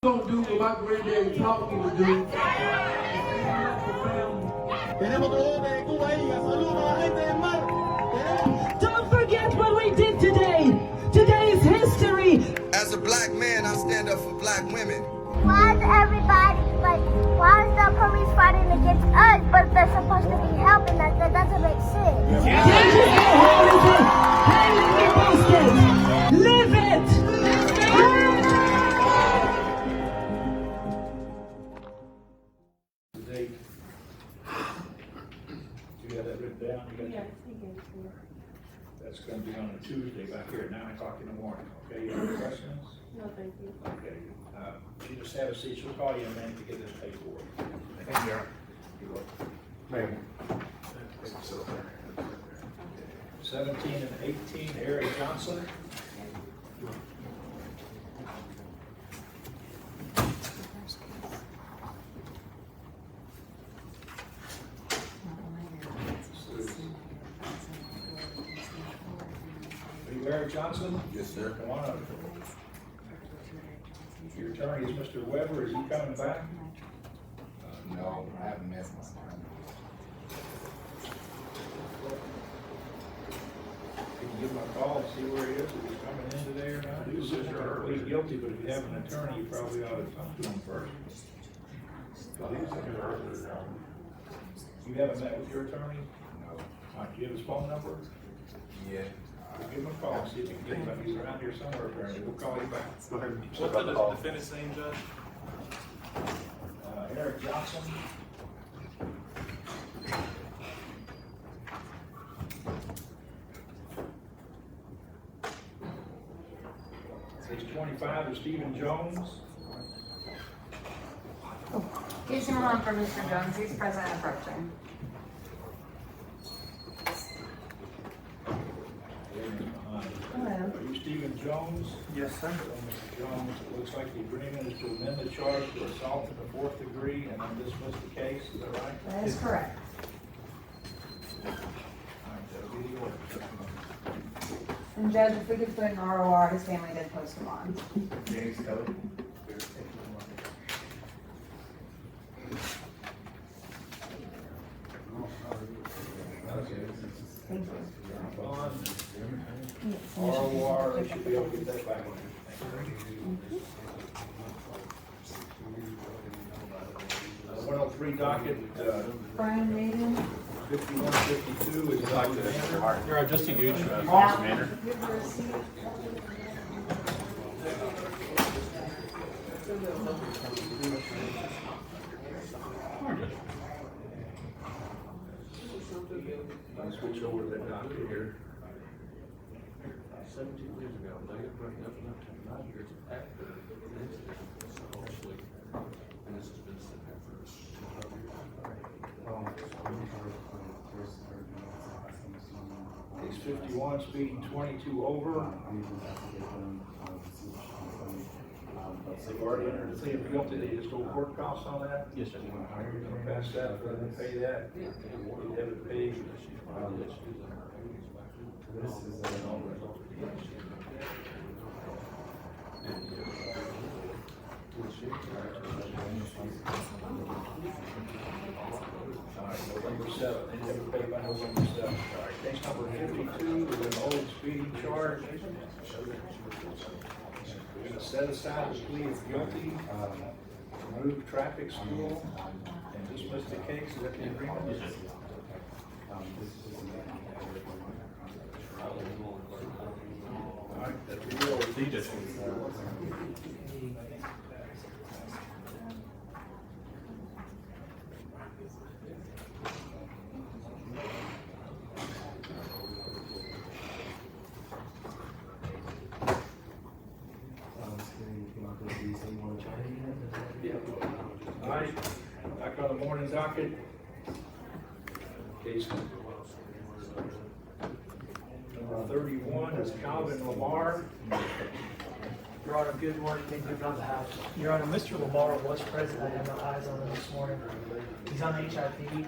Don't do what my granddaddy taught me to do. Don't forget what we did today. Today is history. As a black man, I stand up for black women. Why is everybody, why is the police fighting against us, but they're supposed to be helping us? That doesn't make sense. Live it. Today, you got that written down? You got That's going to be on a Tuesday back here at 9 o'clock in the morning. Okay, you have any questions? No, thank you. Okay. You just have a seat. She'll call you in a minute to get this paperwork. Thank you. You're welcome. Man. 17 and 18, Eric Johnson. Are you Eric Johnson? Yes, sir. Come on up. Your attorney is Mr. Weber. Is he coming back? No, I haven't met my son. Can you give him a call and see where he is, if he's coming in today or not? He's guilty, but if you have an attorney, you probably ought to talk to him first. You haven't met with your attorney? No. Do you have his phone number? Yeah. Give him a call, see if you can get him. He's around here somewhere, apparently. We'll call you back. Go ahead. What's the defendant's name, Judge? Eric Johnson. Page 25 is Stephen Jones. He's going on for Mr. Jones. He's present and approaching. Hello. Are you Stephen Jones? Yes, sir. Mr. Jones, it looks like the agreement is to amend the charge to assault in the 4th degree and then dismiss the case, is that right? That is correct. All right, that'll be the order. And Judge, if we could put an ROR, his family did post a bond. James Kelly. Thank you. Bond, ROR, they should be able to get that back. 103 docket, Brian Maiden. 51, 52 is Alexander. You're adjusting Gooch, Mr. Maynard. I'll switch over to that docket here. 17 years ago, they got brought up 9 years after the incident, so actually, and this has been sitting there for 12 years. Case 51, speeding 22 over. They've already entered the plea of guilty. They just go court costs on that? Yes, sir. You're gonna pass that, for them to pay that? You have it paid. This is All right, November 7th, they never paid by November 7th. All right, case number 52 is an old speeding charge. We're gonna set aside the plea of guilty, remove traffic school, and dismiss the case. Is that the agreement? All right, that's the deal. See, Judge. All right, back on the morning docket. Case number 31 is Calvin Lamar. Your Honor, good morning. Thank you for the house. Your Honor, Mr. Lamar was present. I had my eyes on him this morning. He's on HIV,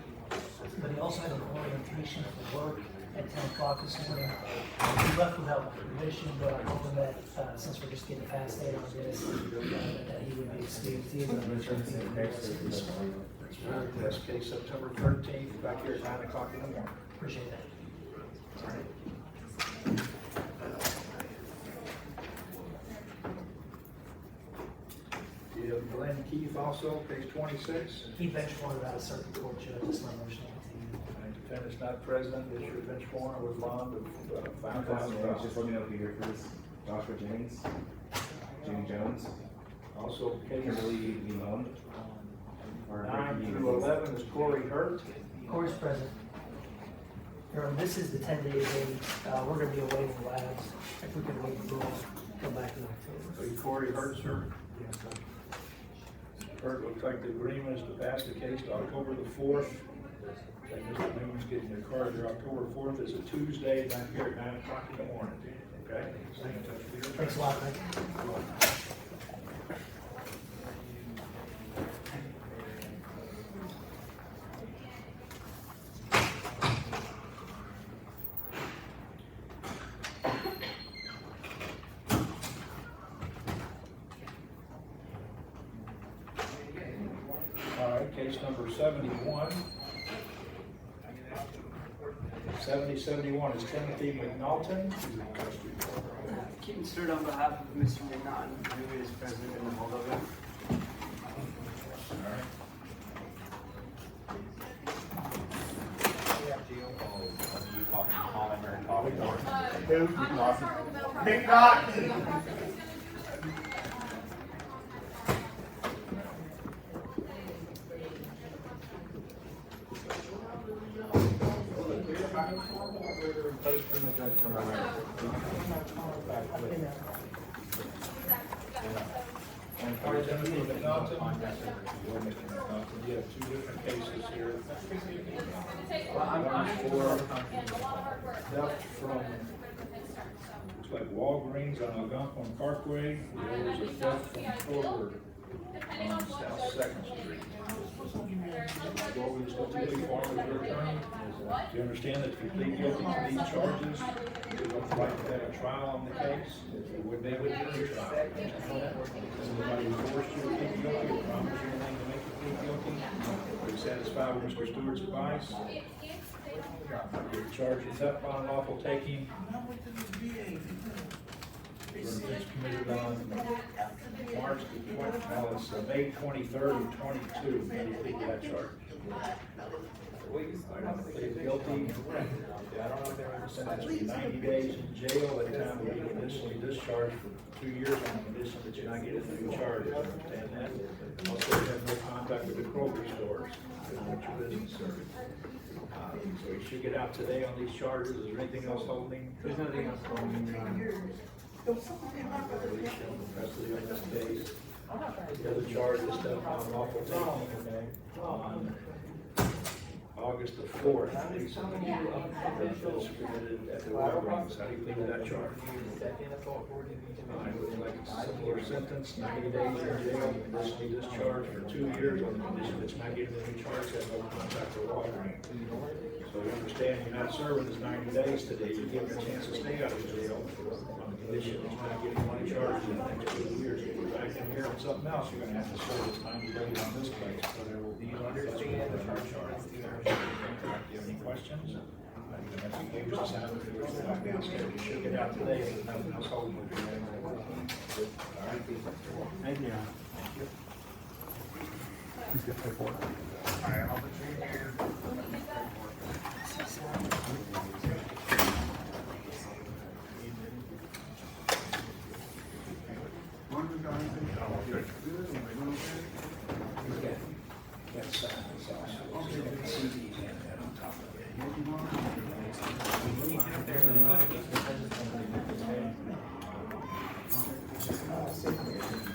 but he also had an orientation for work at 10 o'clock this morning. He left without permission, but I told him that since we're just getting past 8 on this, that he would be excused. He is on That's case September 13th, back here at 9 o'clock in the morning. Appreciate that. You have Glenn Keith also, page 26. He bench warranted out of circuit court judge, just my motion to continue. And defendant's not present, issue a bench warrant with bond of $5,000. Just let me know if you're here for this. Joshua Jennings, Jamie Jones, Also, case Kimberly Limon, or 9 through 11 is Corey Hurt. Corey's present. Your Honor, this is the 10-day date. We're going to be away from labs. If we could wait until come back in October. So Corey Hurt, sir. Hurt, looks like the agreement is to pass the case to October the 4th. And Mr. Newman's getting your card there. October 4th is a Tuesday, back here at 9 o'clock in the morning. Okay? Stay in touch with you. Thanks a lot, Mike. All right, case number 71. 7071 is Timothy McNaughton. Keaton stood on behalf of Mr. McNaughton, who is president in the holdover. All right, Timothy McNaughton. You have two different cases here. One for theft from, looks like Walgreens on Algonquin Parkway. The other is a theft from Kroger on South Second Street. What we just looked at the form of your attorney. Do you understand that if you plead guilty to these charges, you have the right to have a trial on the case? It would be a jury trial. Somebody forced you to plead guilty or promised you anything to make you plead guilty? Are you satisfied with Mr. Stewart's advice? You're charged with theft by unlawful taking. It's committed on March the 20th, well, it's May 23rd of 22, and you plead that charge. Plead guilty. Sentenced to 90 days in jail at the time of being conditionally discharged for 2 years on the condition that you're not getting new charges. Understand that? Also, you have no contact with the Kroger stores. What's your business, sir? So you should get out today on these charges. Is there anything else holding? There's nothing else going on. Custody of this case. The other charge is stuff on unlawful taking, okay? On August the 4th, it's committed at the Walgreens. How do you plead to that charge? I would like a similar sentence, 90 days in jail, conditionally discharged for 2 years on the condition that you're not getting any charge, have no contact with Walgreens. So you understand you're not serving this 90 days today, you give them a chance to stay out of jail on the condition that you're not getting any charges in the next 2 years. If you're back in here on something else, you're gonna have to serve this 90 days on this case. So there will be under the charge. Do you have any questions? You have some papers to sign if you wish to back downstairs. You should get out today, if there's nothing else holding you. All right. Thank you.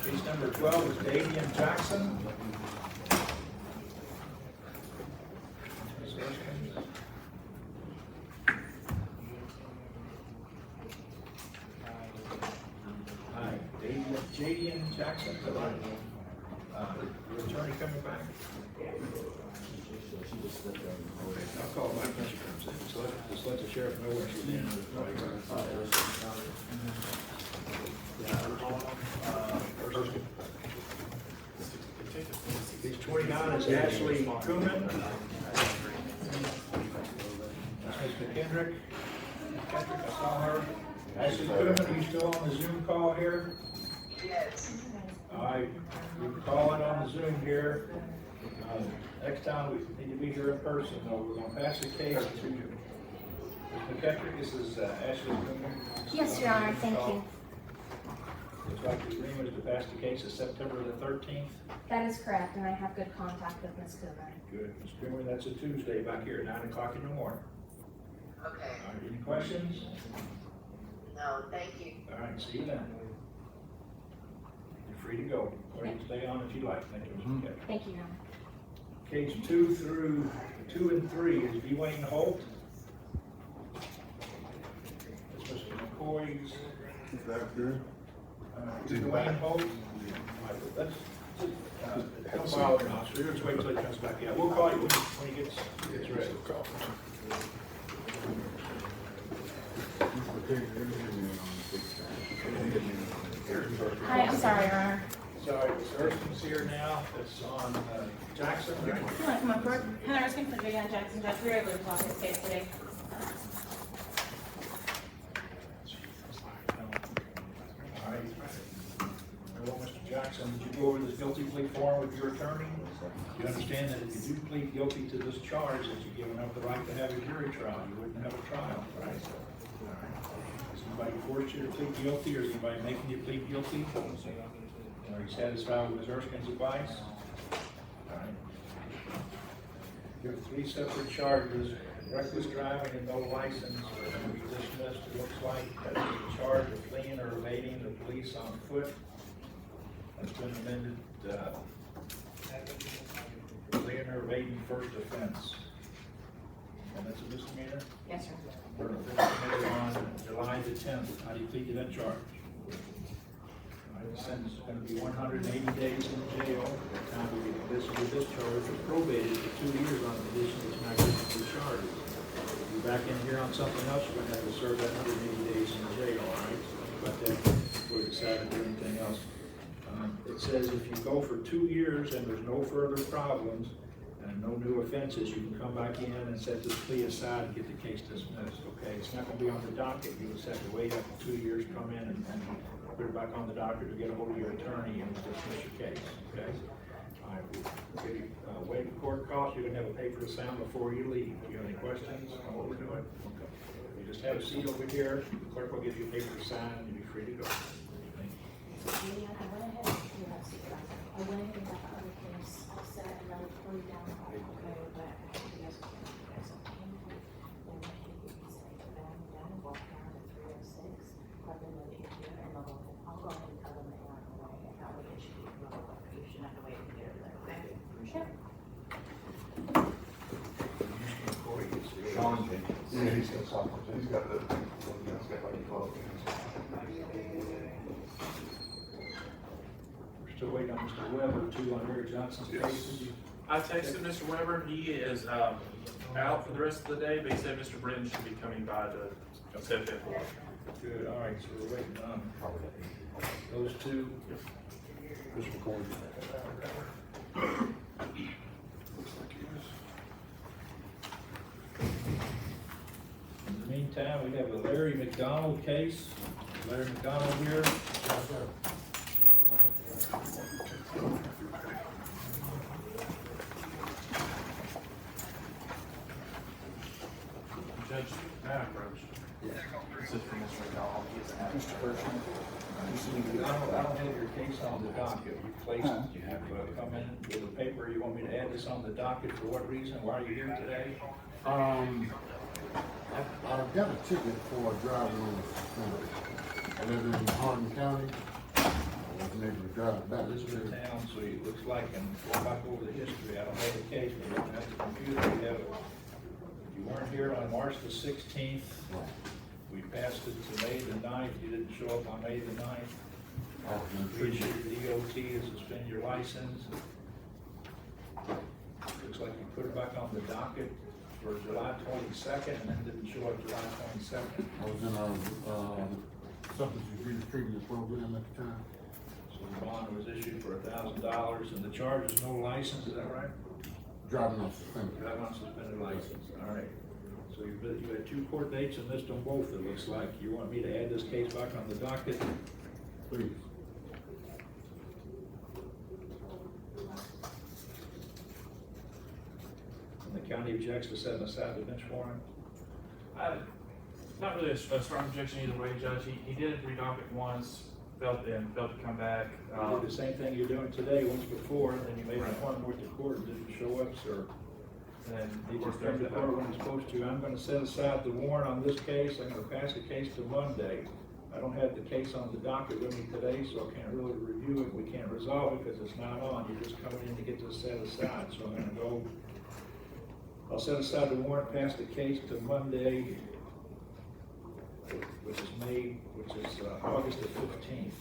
Case number 12 is Damian Jackson. Hi, Damian Jackson. Your attorney coming back? I'll call back when she comes in. Just let the sheriff know where she's in. 29 is Ashley Kuhlman. That's Ms. McKendrick. McKendrick, I saw her. Ashley Kuhlman, are you still on the Zoom call here? Yes. All right, we're calling on the Zoom here. Next time we need to be here in person, though. We're gonna pass the case to Ms. McKendrick. This is Ashley Kuhlman. Yes, Your Honor, thank you. Looks like the agreement is to pass the case is September the 13th. That is correct, and I have good contact with Ms. Cooper. Good, Ms. Cooper, that's a Tuesday back here at 9 o'clock in the morning. Okay. All right, any questions? No, thank you. All right, see you then. You're free to go, or you can stay on if you like. Thank you, Mr. McKendrick. Thank you, Your Honor. Case 2 and 3 is Dwayne Holt. That's Mr. McCoy's. Dwayne Holt. Let's, don't bother now, so let's wait till he comes back. Yeah, we'll call you when he gets ready. Hi, I'm sorry, Your Honor. Sorry, Ms. Ersking's here now. It's on Jackson, right? You want to come up front? Heather Erskine for Vivian Jackson. Judge, we were able to talk this case today. All right. Well, Mr. Jackson, did you go over this guilty plea form with your attorney? You understand that if you do plead guilty to this charge, that you're giving up the right to have a jury trial. You wouldn't have a trial, right? All right. Has anybody forced you to plead guilty, or is anybody making you plead guilty? Are you satisfied with Ms. Erskine's advice? All right. You have 3 separate charges: reckless driving and no license will be dismissed. It looks like that's a charge of fleeing or evading the police on foot. That's been amended. Fleeing or evading first offense. And that's a misdemeanor? Yes, sir. Murder committed on July the 10th. How do you plead to that charge? The sentence is going to be 180 days in jail. By the time we get this discharge or probated for 2 years on condition it's not guilty to charges. If you're back in here on something else, you're going to have to serve that 180 days in jail, all right? So think about that before you decide to do anything else. It says if you go for 2 years and there's no further problems and no new offenses, you can come back in and set this plea aside and get the case dismissed, okay? It's not going to be on the docket. You just have to wait after 2 years, come in and put it back on the docket to get a hold of your attorney and dismiss your case, okay? All right, we'll give you waive the court cost. You're going to have a paper to sign before you leave. Do you have any questions on what we're doing? Okay. You just have a seat over here. The clerk will give you a paper to sign and you'll be free to go. Thank you. I went ahead and got the other case set and I would put it down. Okay, but I have to guess what it is. So I came here, then I hit the mistake, but I'm down and walked down at 306. I've been with it here and I'll go ahead and tell them that you're on the way. And that way it should be a little quicker. You shouldn't have to wait to get over there, okay? Sure. Sean Jenkins. Yeah, he's got something. He's got the, he's got like 12 things. We're still waiting on Mr. Weber too on Mary Johnson's case. I texted Mr. Weber. He is out for the rest of the day, but he said Mr. Britton should be coming by to set that for. Good, all right, so we're waiting on those two. Just record. In the meantime, we have the Larry McDonald case. Larry McDonald here. Judge, may I approach? This is for Mr. McDonald. He is out. Mr. Person. I don't have your case on the docket. You placed, you have come in with a paper. You want me to add this on the docket for what reason? Why are you here today? I got a ticket for driving on the freeway. I live in Hardin County. I wasn't able to drive back. This is the town, so it looks like, and go back over the history. I don't have the case, but looking at the computer, we have it. You weren't here on March the 16th. Right. We passed it to May the 9th. You didn't show up on May the 9th. I was in We prison. issued the DOT to suspend your license. Looks like you put it back on the docket for July 22nd and then didn't show up July 22nd. I was in a substance abuse treatment program at the time. So the bond was issued for $1,000, and the charge is no license, is that right? Driving on suspended. Driving on suspended license, all right. So you had 2 court dates and missed on both, it looks like. You want me to add this case back on the docket? Please. And the county objects to setting aside the bench warrant? Not really a strong objection either way, Judge. He did redock it once, failed to come back. You did the same thing you're doing today, once before, and then you made an appointment with the court and didn't show up, sir. And He just came to court when he's supposed to. I'm gonna set aside the warrant on this case. I'm gonna pass the case to Monday. I don't have the case on the docket with me today, so I can't really review it. We can't resolve it because it's not on. You're just coming in to get this set aside, so I'm gonna go. I'll set aside the warrant, pass the case to Monday, which is August the 15th.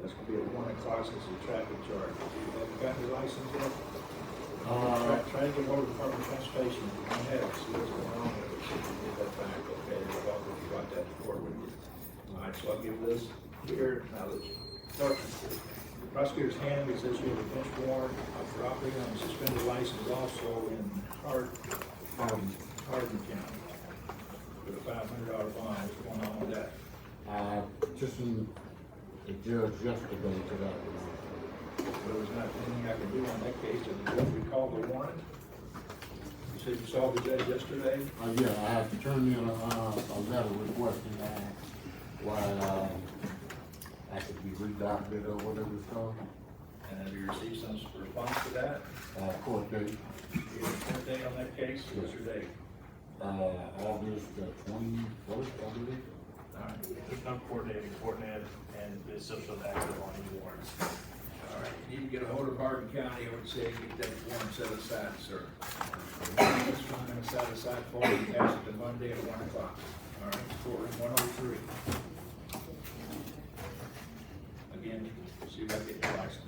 That's gonna be at 1 o'clock, since it's a traffic charge. Have you got your license yet? Try to get over to Department of Transportation. I have it, see what's going on with it. Get that back, okay? You're welcome if you got that report with you. All right, so I'll give this here. Now, the prosecutor's hand, it says you have a bench warrant for operating on a suspended license also in Hardin County with a $500 bond. What's going on with that? Just seen the judge yesterday to that. There was not anything I could do on that case. Did the judge recall the warrant? You said you saw the judge yesterday? Yeah, I had to turn in a letter requesting why I could be redacted or whatever it's called. And have you received some response to that? Court date. You have a court date on that case? What's your date? August 21st, I believe. All right, there's no coordinating, and it's still active on any warrants. All right, you need to get a hold of Hardin County, I would say, get that warrant set aside, sir. This one I'm gonna set aside for you, pass it to Monday at 1 o'clock. All right, courtroom 103. Again, see if I get your license.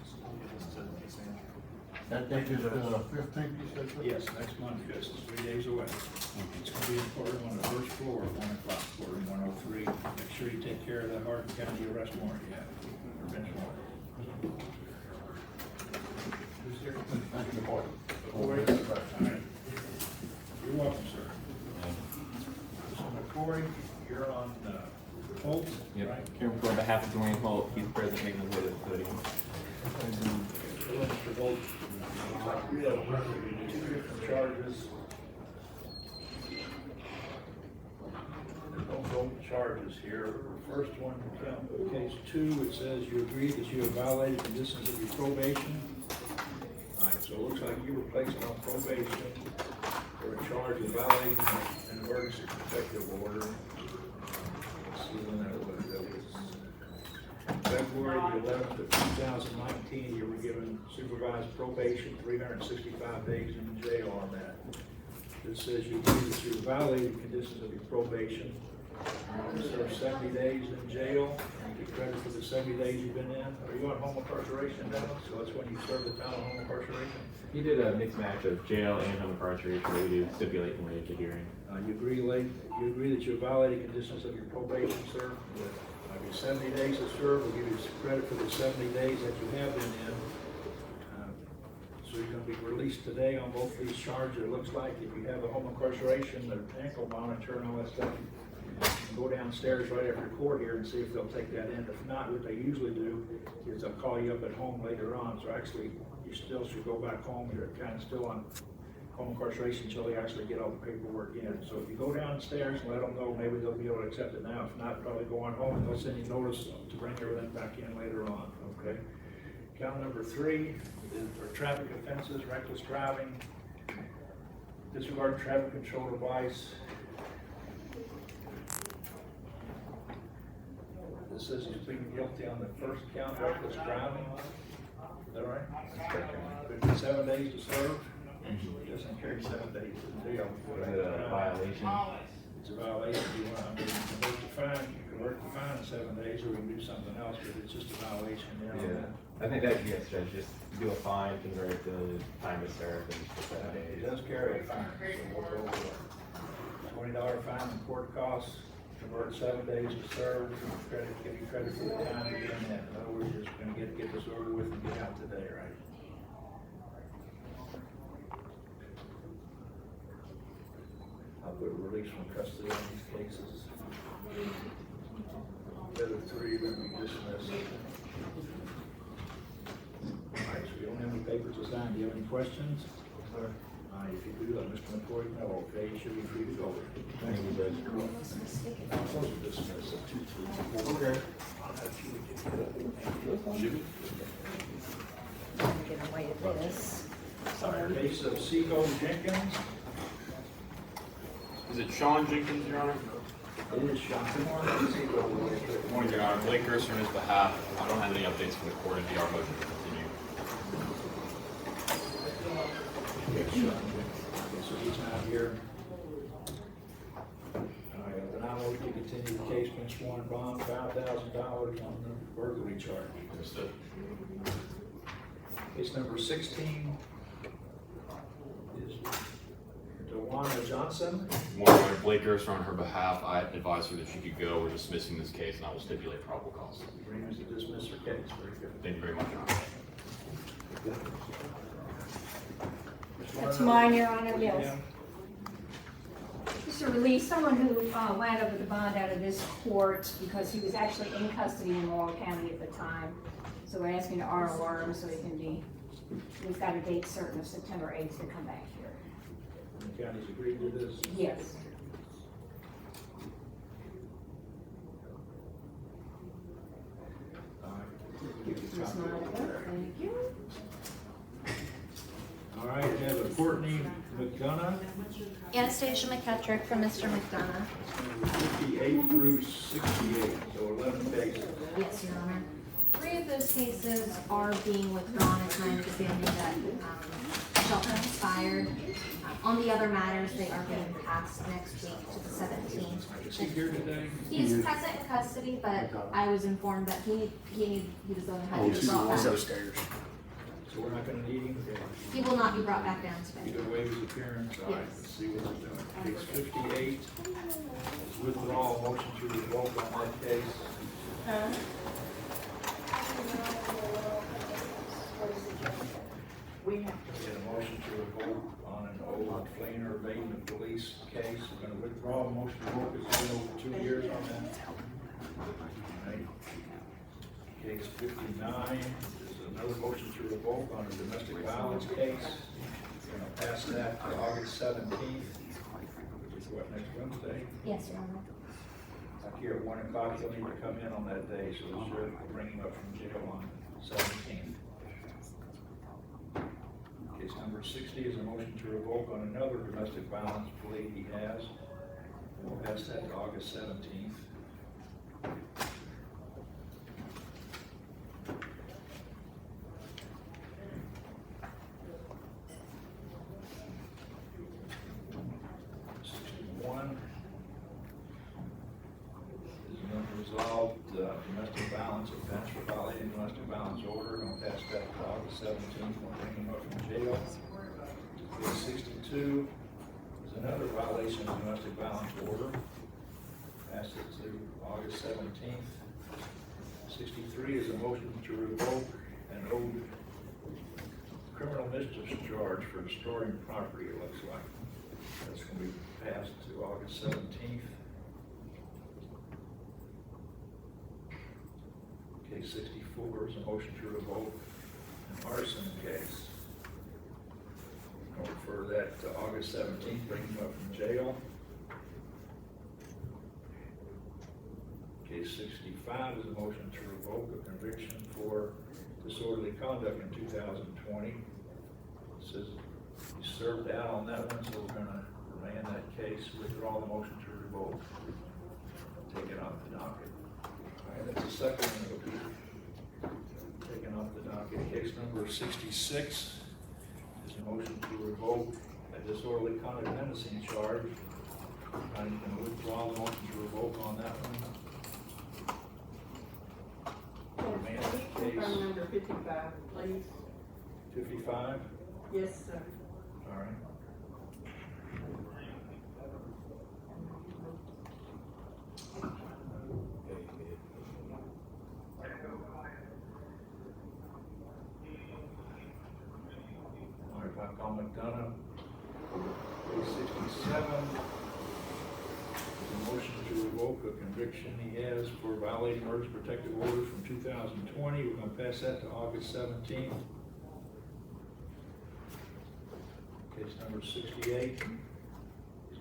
That date is the 15th, you said? Sir? Yes, next Monday, this is 3 days away. It's gonna be in courtroom on the first floor at 1 o'clock, courtroom 103. Make sure you take care of that Hardin County arrest warrant you have, or bench warrant. Who's here? Thank you, boy. All right. You're welcome, sir. Mr. McCory, you're on Holt, right? Here on behalf of Dwayne Holt, he's present making his way to the podium. Mr. Holt, we have 2 different charges. There's no charges here. The first one, case 2, it says you agree that you have violated conditions of your probation. All right, so it looks like you were placed on probation for a charge of violating an emergency protective order. Let's see when that was. February the 11th of 2019, you were given supervised probation, 365 days in jail on that. It says you agree that you violated conditions of your probation. You serve 70 days in jail, and you get credit for the 70 days you've been in. Are you on home incarceration now? So that's when you serve the time of home incarceration? He did a mixed match of jail and home incarceration that we do stipulate when we get to hearing. You agree that you violated conditions of your probation, sir? I'll give you 70 days to serve. We'll give you credit for the 70 days that you have been in. So you're going to be released today on both these charges. It looks like if you have a home incarceration, the ankle monitor and all that stuff, you can go downstairs right after court here and see if they'll take that in. If not, what they usually do is they'll call you up at home later on. So actually, you still should go back home. You're kind of still on home incarceration until they actually get all the paperwork in. So if you go downstairs and let them know, maybe they'll be able to accept it now. If not, probably go on home and they'll send you notice to bring everything back in later on, okay? Count number 3 is for traffic offenses, reckless driving, disregard traffic control device. This says he's pleading guilty on the first count, reckless driving. Is that right? 57 days to serve. Doesn't carry 7 days to jail. Is it a violation? It's a violation. You want to convert the fine, you convert the fine in 7 days, or we can do something else, but it's just a violation. Yeah. I think that, yes, Judge, just do a fine, convert it to time to serve, and just 7 days. It does carry a fine, so we'll go over it. $20 fine and court costs, convert 7 days to serve, give you credit for the time you're doing that. In other words, you're just gonna get this over with and get out today, right? I'll put release from custody on these cases. The other 3 are gonna be dismissed. All right, so we don't have any papers to sign. Do you have any questions? If you do, let Mr. McCoy know, okay? You should be free to go. Thank you, Judge. I'm supposed to dismiss at 2:02. Okay. I'll have you Get away with this. Sorry, case of Seago Jenkins. Is it Sean Jenkins, Your Honor? It is Sean. Good morning, Seago. Good morning, Your Honor. Blake Gerster on his behalf. I don't have any updates from the court in the R motion to continue. Yes, Sean. Okay, so he's not here. All right, then I will continue the case, been sworn bond, $5,000 on the burglary charge. Understood. Case number 16 is Dewana Johnson. Good morning, Your Honor. Blake Gerster on her behalf. I advised her that she could go. We're dismissing this case, and I will stipulate probable cause. Agreement to dismiss her case. Very good. Thank you very much, Your Honor. That's mine, Your Honor, yes. Just to release someone who wound up with a bond out of this court because he was actually in custody in Laurel County at the time. So we're asking to ROR him so he can be, we've got a date certain of September 8th to come back here. The county's agreed to this? Yes. That's Thank you. All right, we have a Courtney McDonough, Anastasia McKettrick from Mr. McDonough. 58 through 68, so 11 cases. Yes, Your Honor. 3 of those cases are being withdrawn. It's my understanding that shelter expired. On the other matters, they are being passed next week to the 17th. Is he here today? He is present in custody, but I was informed that he was going to have to be brought back. Upstairs. So we're not gonna need him? He will not be brought back down He today. could waive his appearance. All right, let's see what he's doing. Case 58 is withdrawal, motion to revoke on that case. We have a motion to revoke on an old Fleener evading the police case. We're gonna withdraw the motion to revoke. It's been over 2 years on that. All right. Case 59 is another motion to revoke on a domestic violence case. We're gonna pass that to August 17th, which is what, next Wednesday? Yes, Your Honor. Like here at 1 o'clock, he'll need to come in on that day, so we'll sure bring him up from jail on 17th. Case number 60 is a motion to revoke on another domestic violence plea he has. We'll pass that to August 17th. Domestic violence offense for violating domestic violence order. Gonna pass that to August 17th. We'll bring him up from jail. Case 62 is another violation of domestic violence order. Pass it to August 17th. 63 is a motion to revoke an old criminal mischief charge for destroying property, it looks like. That's gonna be passed to August 17th. Case 64 is a motion to revoke an arson case. I'll refer that to August 17th, bring him up from jail. Case 65 is a motion to revoke a conviction for disorderly conduct in 2020. It says he served out on that one, so we're gonna remand that case, withdraw the motion to revoke, take it off the docket. That's the second one that'll be taken off the docket. Case number 66 is a motion to revoke a disorderly conduct menacing charge. I'm going to withdraw the motion to revoke on that one. Remand the case. Number 55, please. 55? Yes, sir. All right. McDonough. Case 67. A motion to revoke a conviction he has for violating emergency protective orders from 2020. We're going to pass that to August 17th. Case number 68. There's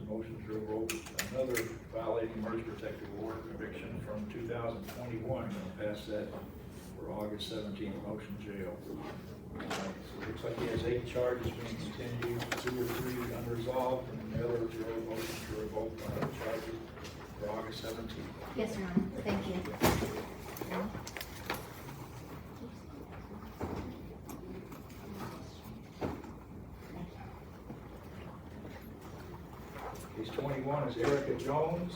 a motion to revoke another violating emergency protective order conviction from 2021. We're going to pass that for August 17th. Motion jail. So it looks like he has 8 charges being continued, 2 or 3 unresolved, and the other 0 motion to revoke charges for August 17th. Yes, Your Honor. Thank you. Case 21 is Erica Jones.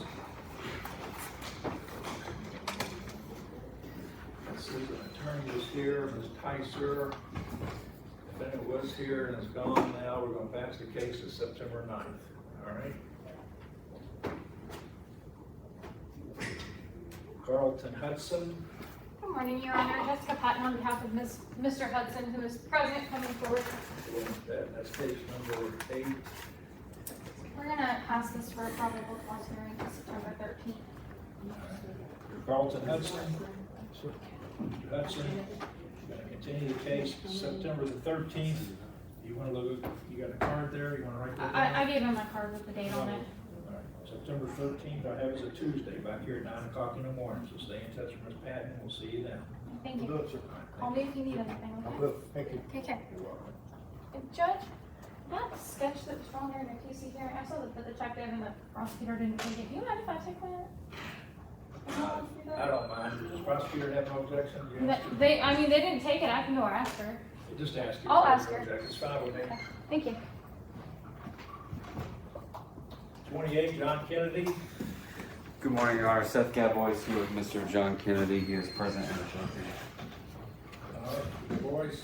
This is an attorney was here, Ms. Tyser. Defendant was here and is gone now. We're going to pass the case to September 9th. All right. Carlton Hudson. Good morning, Your Honor. Jessica Patton on behalf of Mr. Hudson, who is present, coming forward. That's case number 8. We're going to pass this for a probable cause hearing to September 13th. Carlton Hudson. Mr. Hudson, we're going to continue the case September the 13th. You want to look? You got a card there? You want to write that down? I gave him my card with the date on it. All right. September 13th, I have it as a Tuesday, back here at 9 o'clock in the morning. So stay in touch with Ms. Patton. We'll see you then. Thank you. Good, sir. Call me if you need anything. I'm good. Thank you. Okay. Judge, that sketch that was drawn during the PC hearing, I saw that the detective and the prosecutor didn't take it. Do you mind if I take that? I don't mind. Does the prosecutor have no objection? They didn't take it. I can go ask her. Just ask her. I'll ask her. It's fine with me. Okay. Thank you. 28, John Kennedy. Good morning, Your Honor. Seth Gadbois here with Mr. John Kennedy. He is present and attending. Good voice.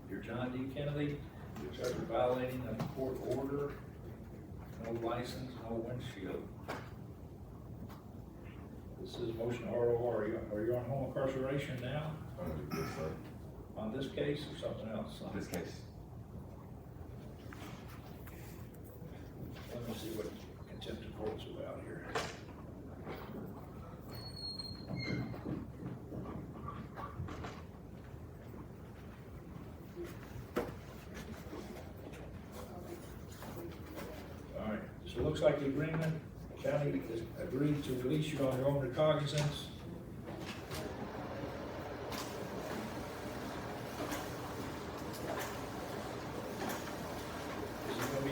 You're John D. Kennedy. You're charged with violating a court order. No license, no windshield. This is motion ROR. Are you on home incarceration now? On this case or something else? On this case. Let me see what contempt of court's about here. All right, so it looks like the agreement, the county has agreed to release you on your own recognizance.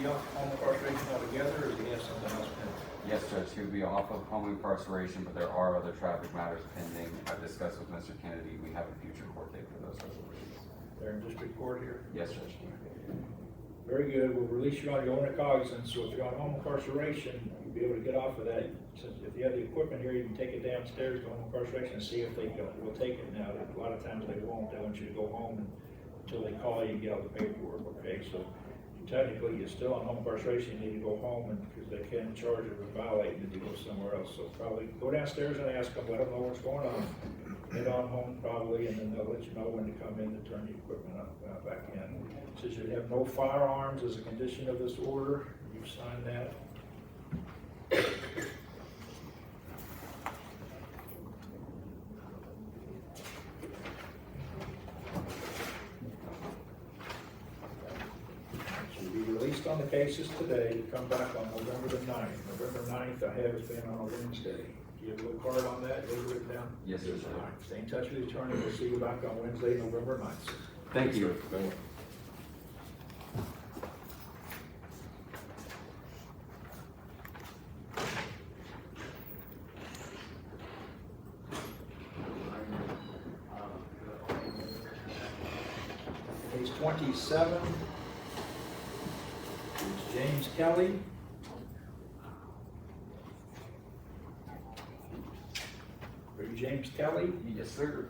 Home incarceration altogether, or does he have something else pending? Yes, Judge. He would be off of home incarceration, but there are other traffic matters pending. I've discussed with Mr. Kennedy. We have a future court date for those resolutions. They're in district court here? Yes, Judge. Very good. We'll release you on your own recognizance. So if you're on home incarceration, you'll be able to get off of that. Since if you have the equipment here, you can take it downstairs to home incarceration and see if they will take it. Now, a lot of times they won't. They want you to go home until they call you and get all the paperwork. Okay, so technically you're still on home incarceration. You need to go home, and because they can charge you with violating if you go somewhere else. So probably go downstairs and ask them, let them know what's going on. Get on home probably, and then they'll let you know when to come in to turn the equipment back in. Says you have no firearms as a condition of this order. You've signed that. So you'll be released on the cases today to come back on November the 9th. November 9th, I have it been on a Wednesday. Do you have a little card on that? You have it written down? Yes, sir. All right. Stay in touch with the attorney. We'll see you back on Wednesday, November 9th. Thank you. Page 27 is James Kelly. Are you James Kelly? Yes, sir.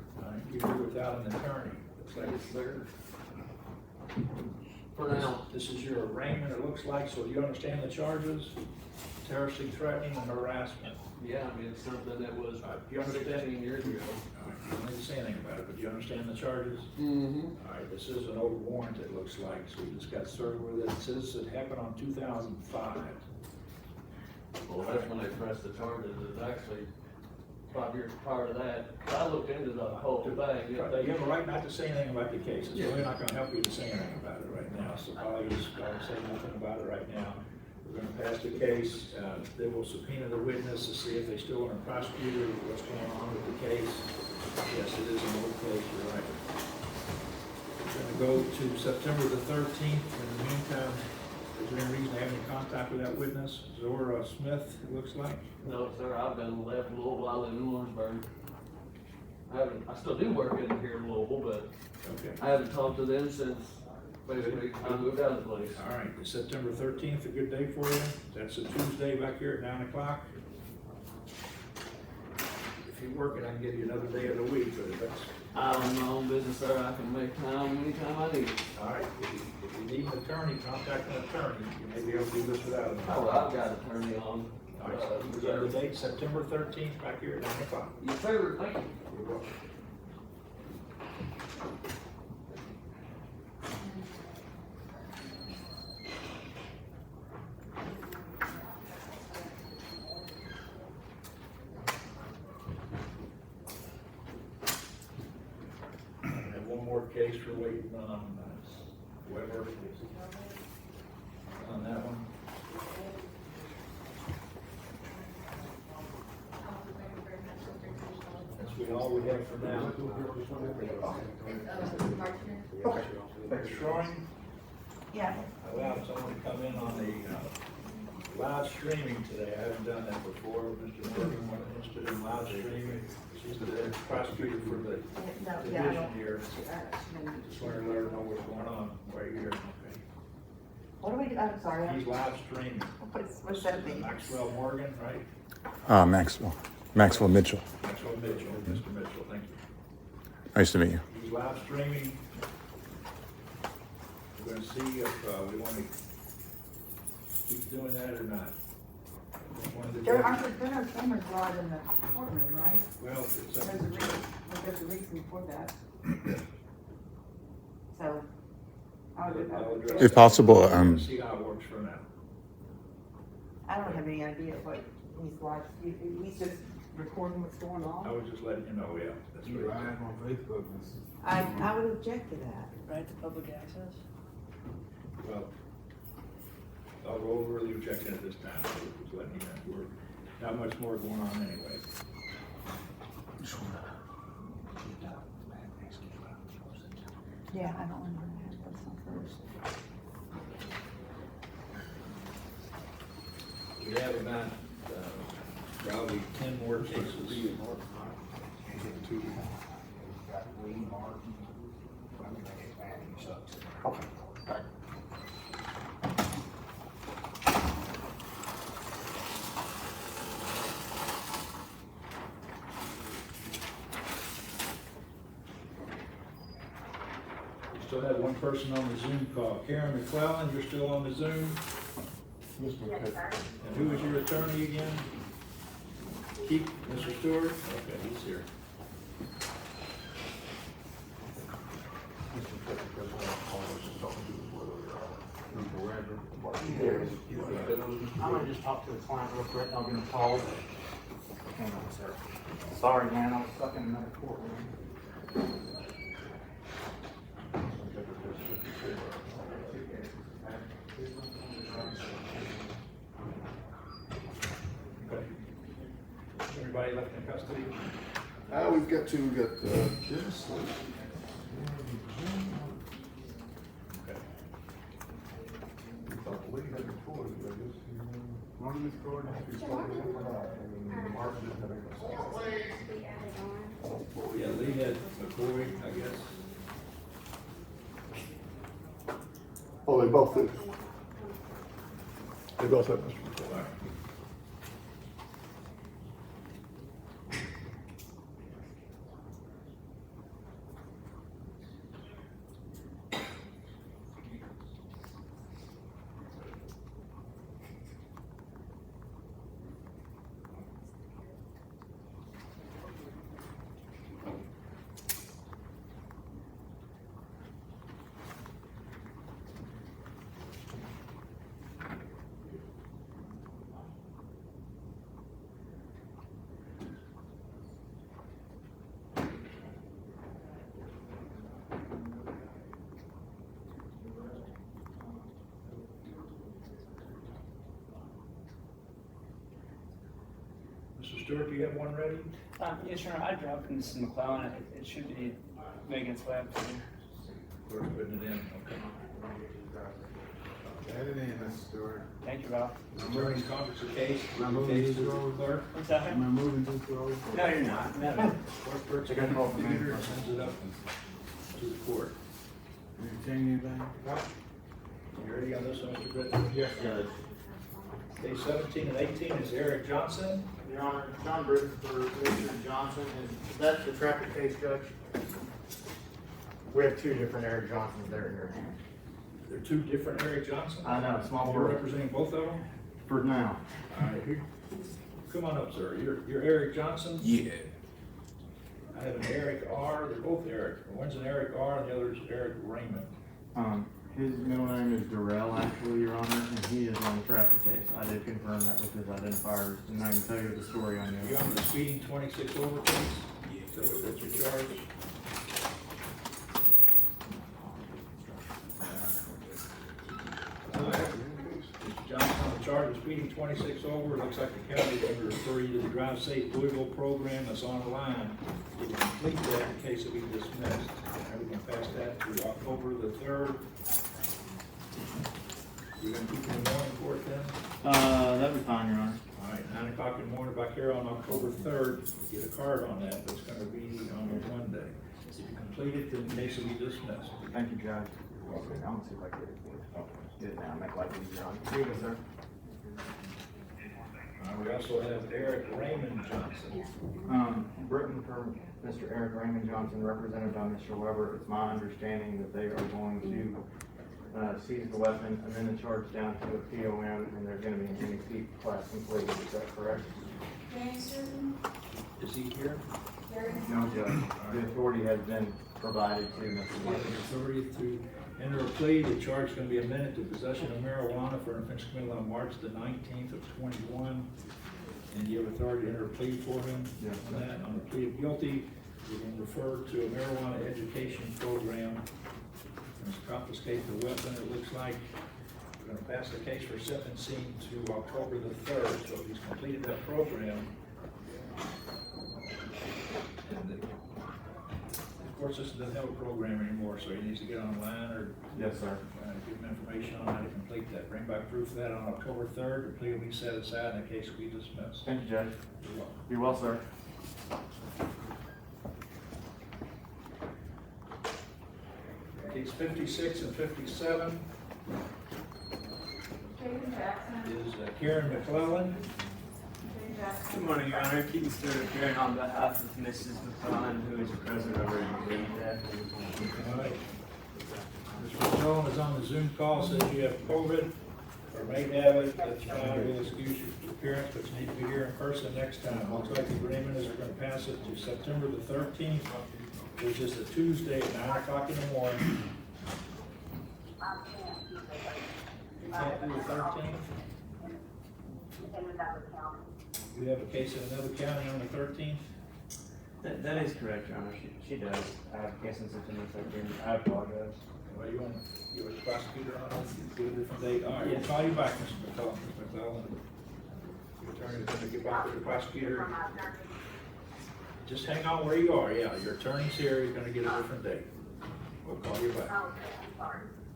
You're here without an attorney. Looks like Yes, sir. For now. This is your arraignment, it looks like. So do you understand the charges? terroristic threatening and harassment. Yeah, I mean, it's something that was You understand? 15 years ago. You don't need to say anything about it, but you understand the charges? Mm-hmm. All right, this is an old warrant, it looks like, so we just got served with it. It says it happened on 2005. Well, that's when they pressed the charges. It's actually 5 years prior to that. I looked into the whole thing. You have a right not to say anything about the cases, so we're not gonna help you to say anything about it right now, so probably just go and say nothing about it right now. We're gonna pass the case, they will subpoena the witness to see if they still want to prosecute or what's going on with the case. Yes, it is an old case, you're right. We're gonna go to September the 13th, in the meantime, is there any reason to have any contact with that witness? Zora Smith, it looks like? No, sir, I've been left in Louisville. I live in Lawrenceburg. I still do work in here in Louisville, but Okay. I haven't talked to them since basically I moved out of the place. All right, is September 13th a good day for you? That's a Tuesday back here at 9 o'clock. If you're working, I can give you another day of the week, but if that's... I'm my own business, sir. I can make time anytime I need it. All right, if you need an attorney, contact an attorney. You may be able to do this without an Oh, attorney. I've got an attorney on. All right, so we got the date, September 13th, back here at 9 o'clock. Your favorite thing. You're welcome. And one more case we're waiting on, Weber. On that one. That's all we have for now. Destroying, Yeah. I allowed someone to come in on the live streaming today. I haven't done that before. Mr. Morgan was interested in live streaming. She's the prosecutor for the division here. Just wanted to let her know what's going on right here. What do we do? I'm sorry. He's live streaming. What's that mean? Maxwell Morgan, right? Maxwell Mitchell. Maxwell Mitchell, Mr. Mitchell, thank you. Nice to meet you. He's live streaming. We're gonna see if we want to keep doing that or not. There are no cameras live in the courtroom, right? Well, it's There's a reason for that. So, I'll address If that. possible, See how it works for now. I don't have any idea what he's like. He's just recording what's going I on. was just letting you know, yeah. That's You right. live on Facebook. I would object to that. Right to public access? Well, I'll go over the objection at this time, so just letting you know, we're not much more going on anyway. Yeah, I don't remember that. That's not first. We have about probably 10 more cases. We still have one person on the Zoom call. Karen McClellan, you're still on the Zoom? And who is your attorney again? Keith, Mr. Stewart? Okay, he's here. I'm gonna just talk to the client real quick, I'll give him a call. Hang on, sir. Sorry, man, I was stuck in another courtroom. Okay. Everybody left in custody? We've got Dennis. Okay. We thought the league had reported, but I guess one of these cards has to be sold. And Mark didn't have any. Yeah, Lee had McCoy, I guess. Oh, they both did. They both have Mr. All right. Mr. Stewart, do you have one ready? Yes, Your Honor, I dropped this in McClellan. It should be making its way up to you. We're putting it in, okay. Add it in, Mr. Stewart. Thank you, Bob. Attorney's conference of case, Am I the moving case too to the slow? clerk. What's that? Am I moving too slow? No, you're not. No. Clerk They're gonna call for me. computer and sends it up to the court. Did you change anything? You ready on this one, Mr. Britton? Yes, Judge. Case 17 and 18 is Eric Johnson. Your Honor, John Britton for Commissioner Johnson, and that's the traffic case, Judge. We have two different Eric Johnsons there here. There are two different Eric Johnsons. I know, small You're world. representing both of them? For now. All right, come on up, sir. You're Eric Johnson? Yeah. I have an Eric R. They're both Eric. One's an Eric R. and the other's Eric Raymond. His middle name is Durrell, actually, Your Honor, and he is on the traffic case. I did confirm that with his identifiers, and I can tell you the story on You you. on the speeding 26 over case? So that's your charge? Mr. Johnson on the charge of speeding 26 over. Looks like the county is going to refer you to the Drive Safe Louisville program that's online. If you complete that, the case will be dismissed. And we can pass that to October the 3rd. We're going to keep it in the morning court then? That'd be fine, Your Honor. All right, 9 o'clock in the morning back here on October 3rd. Get a card on that, but it's going to be on Monday. If you complete it, then the case will be dismissed. Thank you, Judge. Okay, I'm gonna see if I can get it for you. Get it now, make life easier on you. Here you go, sir. We also have Eric Raymond Johnson. Britton for Mr. Eric Raymond Johnson, represented by Mr. Weber. It's my understanding that they are going to seize the weapon and then the charge down to a POM, and there's gonna be an NEP class completed. Is that correct? Is he here? No, Judge. The authority has been provided to Mr. The Weber. authority to enter a plea. The charge is going to be amended to possession of marijuana for an offense committed on March the 19th of 21. And you have authority to enter a plea for him on that. On the plea of guilty, you're going to refer to a marijuana education program. And confiscate the weapon, it looks like. We're going to pass the case for sentencing to October the 3rd. So if he's completed that program, and of course, this doesn't have a program anymore, so he needs to get online or Yes, sir. give him information on how to complete that. Bring back proof of that on October 3rd. The plea will be set aside and the case will be dismissed. Thank you, Judge. You're welcome. You're well, sir. Case 56 and 57 is Karen McClellan. Good morning, Your Honor. Keaton Stewart appearing on behalf of Mrs. McClellan, who is present over in the lead there. All right. Mr. McClellan is on the Zoom call, says you have COVID or may have it. That's fine, we'll excuse your appearance, but you need to be here in person next time. Looks like the agreement is we're going to pass it to September the 13th, which is a Tuesday at 9 o'clock in the morning. You can't do the 13th? You have a case in another county on the 13th? That is correct, Your Honor. She does. I have a case in September 13th. I apologize. Well, you want to give a prosecutor on it, do a different date? All right, we'll call you back, Mr. McClellan. Mr. McClellan. Your attorney's going to get back to the prosecutor. Just hang on where you are. Yeah, your attorney's here. He's going to get a different date. We'll call you back.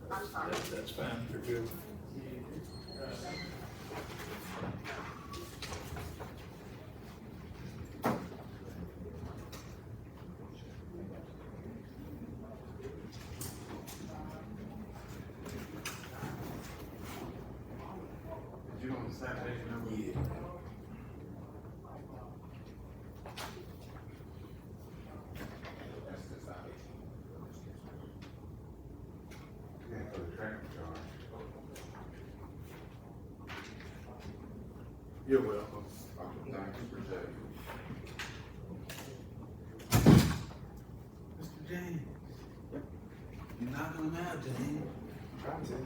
That's fine. You're good. Did you want the citation number? Yeah. That's the citation. Yeah, for the traffic charge. You're welcome. Thank you for that. Mr. James. You're knocking him out, James. I'm trying to.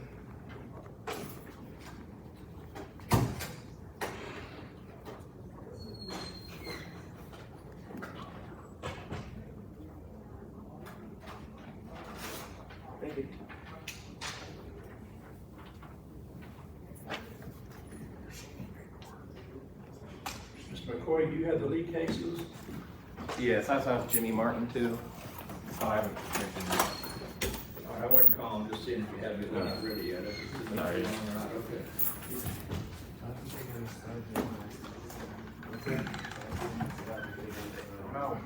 Thank you. Mr. McCoy, you have the lead cases? Yes, I saw Jimmy Martin too. Oh, I haven't. All right, I wouldn't call him, just seeing if you have it, not ready yet. If it's Not ready. on or not, okay. No.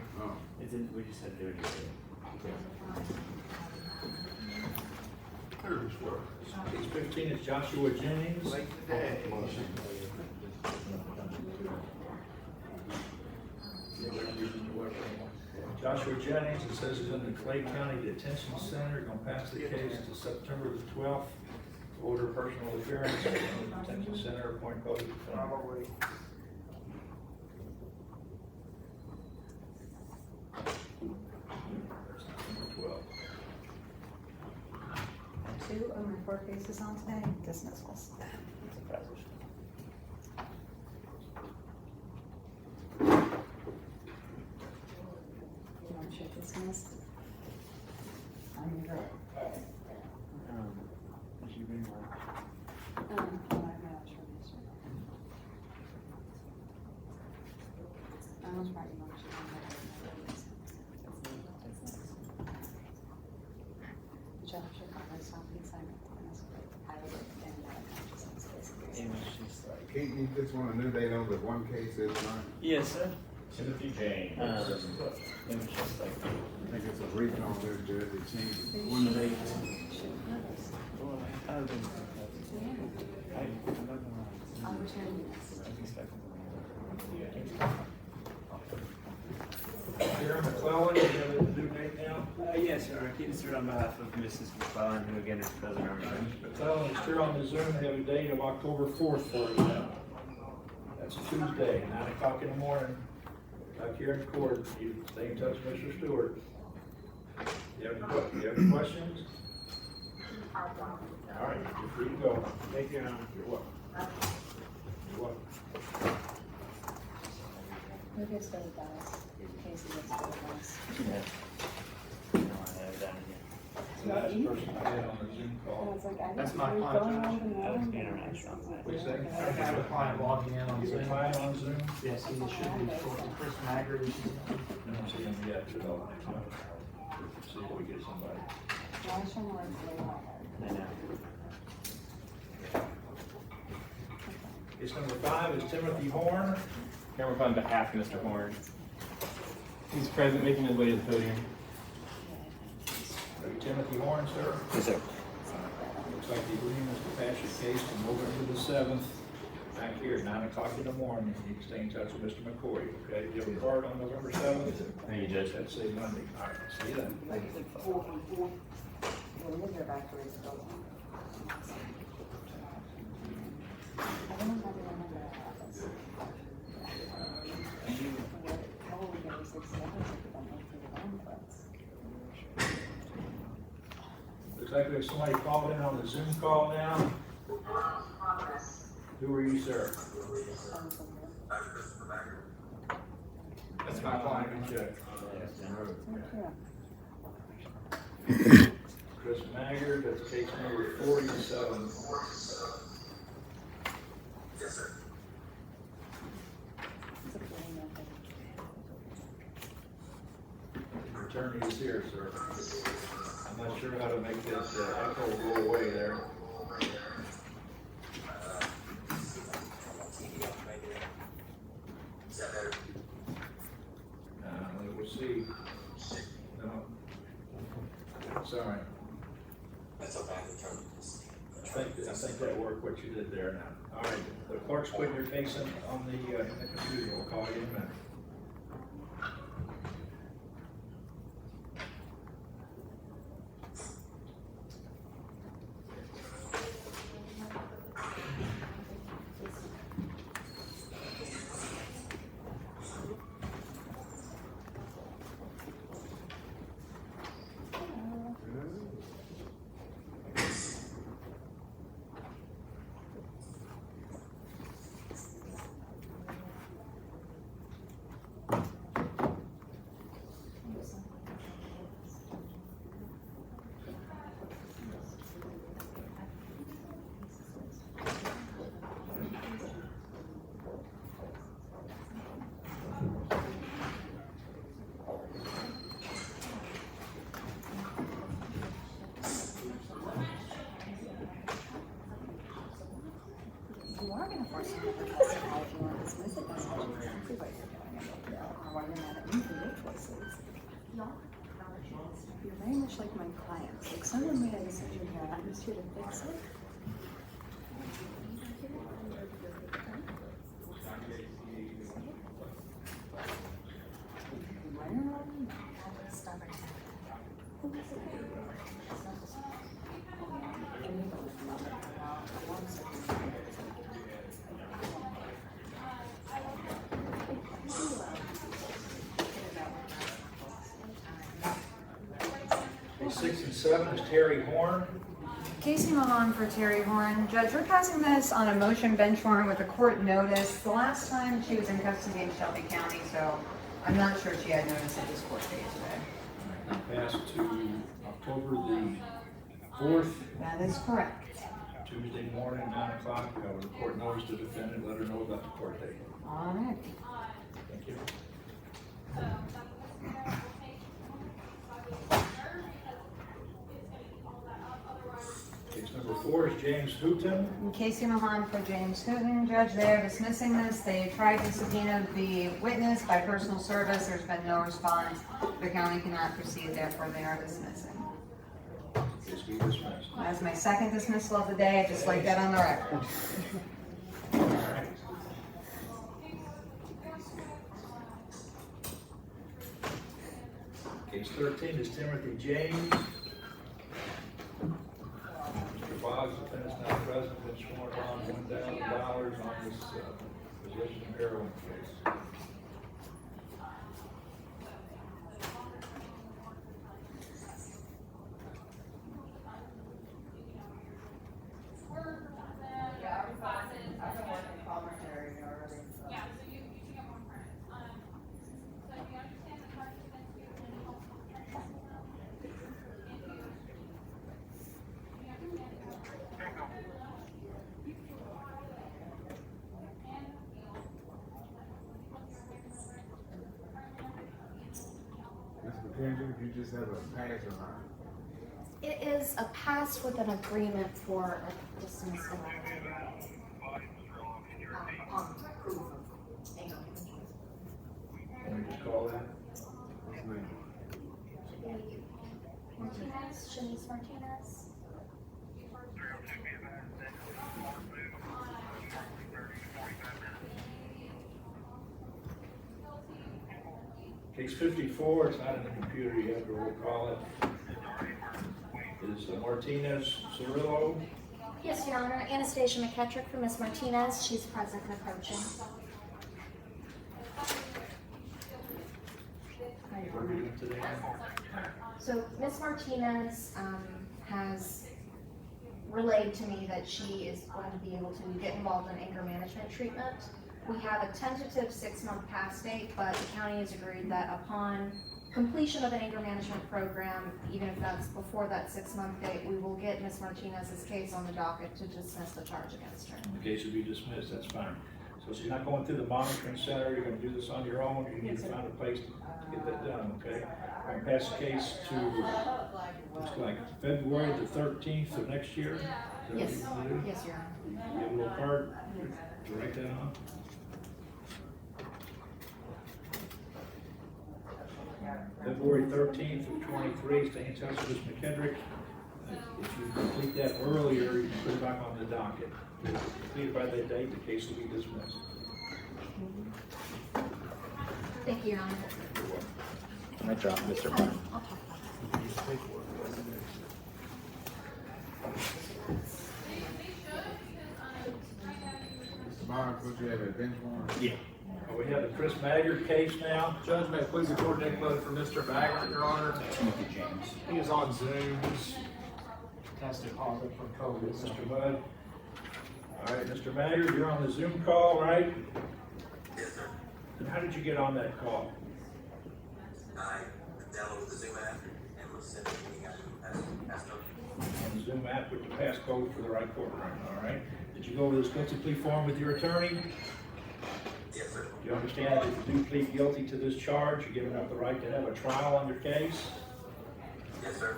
It's in, we just had to do it. Case 15 is Joshua Jennings. Joshua Jennings, it says he's in the Clay County Detention Center, gonna pass the case to September the 12th. Order personal appearance in the detention center, appoint public defender. September 12th. 2 of my 4 cases on today, dismissals. You want to check dismissed? I'm your. Did you bring one? Oh, I got it. I was writing on Josh, your comments on the assignment. I would recommend that consciousness basically. Can't you just want a new date on the one case that's not? Yes, sir. Timothy James. It was just like. I think it's a recall there, Judge, it changed one date. I'll return Sharon McClellan, you have a due date now? Yes, sir. I keep this on behalf of Mrs. McClellan, who again is present on the McClellan is here on the Zoom, have a date of October 4th for you now. That's a Tuesday, 9 o'clock in the morning. Back here in court, you stay in touch with Mr. Stewart. You have any questions? All right, you're free to go. Thank you, Your Honor. You're welcome. You're welcome. Who gets those guys? Casey gets those guys. Last person I had on the Zoom call. That's my client. international. What's that? I have a client logging in on Is Zoom. it client on Zoom? Yes, he should be shortly. Chris Maggard. I don't see him yet, but I'll see if we get somebody. I know. Case number 5 is Timothy Horn. Here we're on behalf of Mr. Horn. He's present, making his way to the podium. Are you Timothy Horn, sir? Yes, sir. Looks like the agreement is to pass your case to November the 7th, back here at 9 o'clock in the morning. You can stay in touch with Mr. McCoy, okay? Do you have a card on November 7th? Thank you, Judge. That's a Monday. All right, see you then. Looks like there's somebody called in on the Zoom call now. Who are you, sir? That's my client, check. Chris Maggard, that's case number 47. Yes, sir. Attorney is here, sir. I'm not sure how to make this echo go away there. We'll see. No. Sorry. That's okay. I think that worked what you did there now. All right, the clerk's putting your case on the computer. We'll call you in a minute. gonna force you to testify if you want to dismiss it. That's not exactly what you're doing in the bill, or why you're mad at me for your choices. You're very much like my clients. Like someone made a decision here, I'm just here to fix it. Case 6 and 7 is Terry Horn. Casey Mahan for Terry Horn. Judge, we're passing this on a motion bench warrant with a court notice. The last time she was in custody in Shelby County, so I'm not sure she had notice of this court date today. Passed to October the 4th. That is correct. Tuesday morning, 9 o'clock. The court knows the defendant, let her know about the court date. All right. Thank you. Case number 4 is James Hooton. Casey Mahan for James Hooton. Judge, they're dismissing this. They tried to subpoena the witness by personal service. There's been no response. The county cannot proceed, therefore they are dismissing. Case be dismissed. That's my second dismissal of the day. I just like that on the record. Case 13 is Timothy James. Mr. Boggs, defendant's not present, been sworn on $1,000 on this possession of heroin case. You just have a pass or not? It is a pass with an agreement for a dismissal. On proof of anger. Let me just call that. Martinez, Shanice Martinez. Case 54, it's not in the computer yet, but we'll call it. Is Martinez Cirillo. Yes, Your Honor. Anastasia McKettrick for Miss Martinez. She's present and approaching. What are we doing today? So Miss Martinez has relayed to me that she is going to be able to get involved in anger management treatment. We have a tentative 6-month pass date, but the county has agreed that upon completion of an anger management program, even if that's before that 6-month date, we will get Ms. Martinez's case on the docket to dismiss the charge against her. The case will be dismissed, that's fine. So she's not going through the monitoring center, you're gonna do this on your own, you need to find a place to get that done, okay? I'm gonna pass the case to, looks like February the 13th of next year. Is that Yes, what you wanna do? yes, Your Honor. You have a little card to write that on? February 13th of 23, stay in touch with Ms. McKendrick. If you complete that earlier, you can put it back on the docket. If it's completed by that date, the case will be dismissed. Thank you, Your Honor. I dropped Mr. Brown. I'll talk about Mr. Barnes, put you at a bench warrant? Yeah. We have the Chris Maggard case now. Judge, may I please the court declare for Mr. Baggert, Your Honor? Timothy James. He is on Zoom. He's tested positive for COVID. Mr. Bud. All right, Mr. Maggard, you're on the Zoom call, right? Yes, sir. And how did you get on that call? I downloaded the Zoom app and was sent a meeting out to passcode. On the Zoom app with the passcode for the right courtroom, all right? Did you go over this guilty plea form with your attorney? Yes, sir. Do you understand that if you do plead guilty to this charge, you're giving up the right to have a trial on your case? Yes, sir.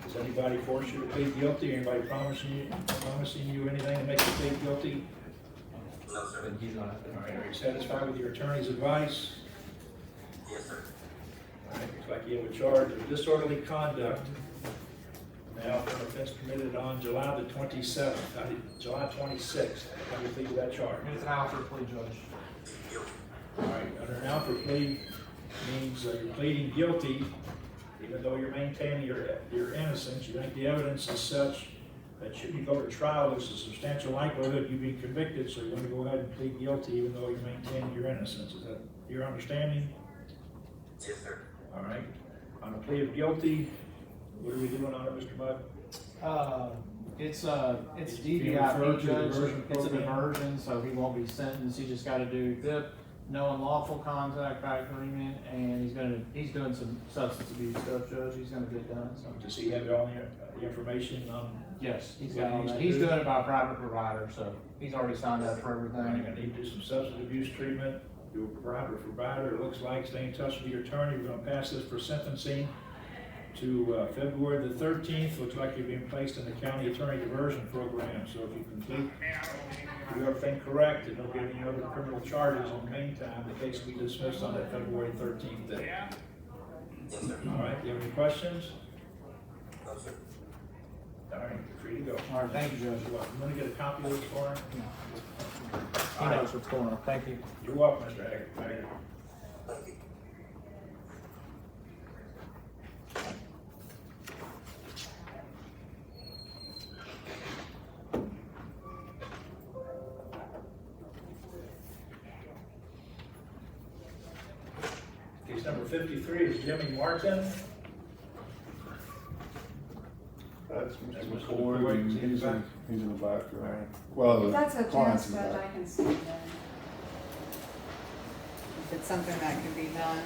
Does Has anybody forced you to plead guilty? Anybody promising you anything to make you plead guilty? No, sir. Then he's not. All right, are you satisfied with your attorney's advice? Yes, sir. All right, looks like you have a charge of disorderly conduct. Now, for an offense committed on July the 27th, July 26th. How do you plead to that charge? It's an Alfred plea, Judge. All right, under an Alfred plea means you're pleading guilty, even though you're maintaining your innocence. You think the evidence is such that should you go to trial, there's a substantial likelihood you'll be convicted, so you're going to go ahead and plead guilty even though you're maintaining your innocence. Is that your understanding? Yes, sir. All right. On a plea of guilty, what are we doing on it, Mr. Mudd? It's Being referred DVIP, to the Judge. diversion It's a program? diversion, so he won't be sentenced. He just gotta do VIP, no unlawful contact by agreement, and he's doing some substance abuse stuff, Judge. He's gonna get done, so. Does he have all the information on? Yes, he's what got he all needs that. to He's do? doing it by a private provider, so he's already signed up for You're everything. going to need to do some substance abuse treatment, do a private provider, it looks like, stay in touch with your attorney. We're going to pass this for sentencing to February the 13th. Looks like you're being placed in the county attorney diversion program. So if you complete, do everything correct, and don't get any other criminal charges in the meantime, the case will be dismissed on that February 13th day. Yes, sir. All right, do you have any questions? No, sir. All right, you're free to go. All right, thank you, Judge. You're welcome. You want to get a copy of this for him? He knows what's going on. Thank you. You're welcome, Mr. Haggard. Thank you. Case number 53 is Jimmy Martin. That's That's Mr. Mr. McCoy, McCoy. he's in the back, right? Well, the That's a client's chance in the that back. I can see then. If it's something that can be done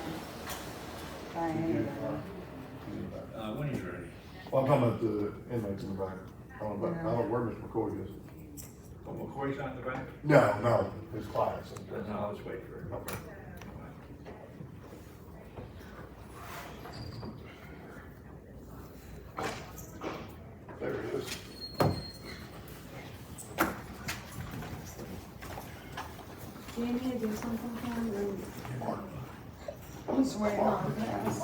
by anybody. He's in the back. When he's ready. Well, I'm talking about the inmates in the back. I don't know where Mr. McCoy is. Oh, McCoy's not in the back? No, his client's in there. No, let's wait for it. Okay. There he is. Do you need to do something for him? He's waiting on this.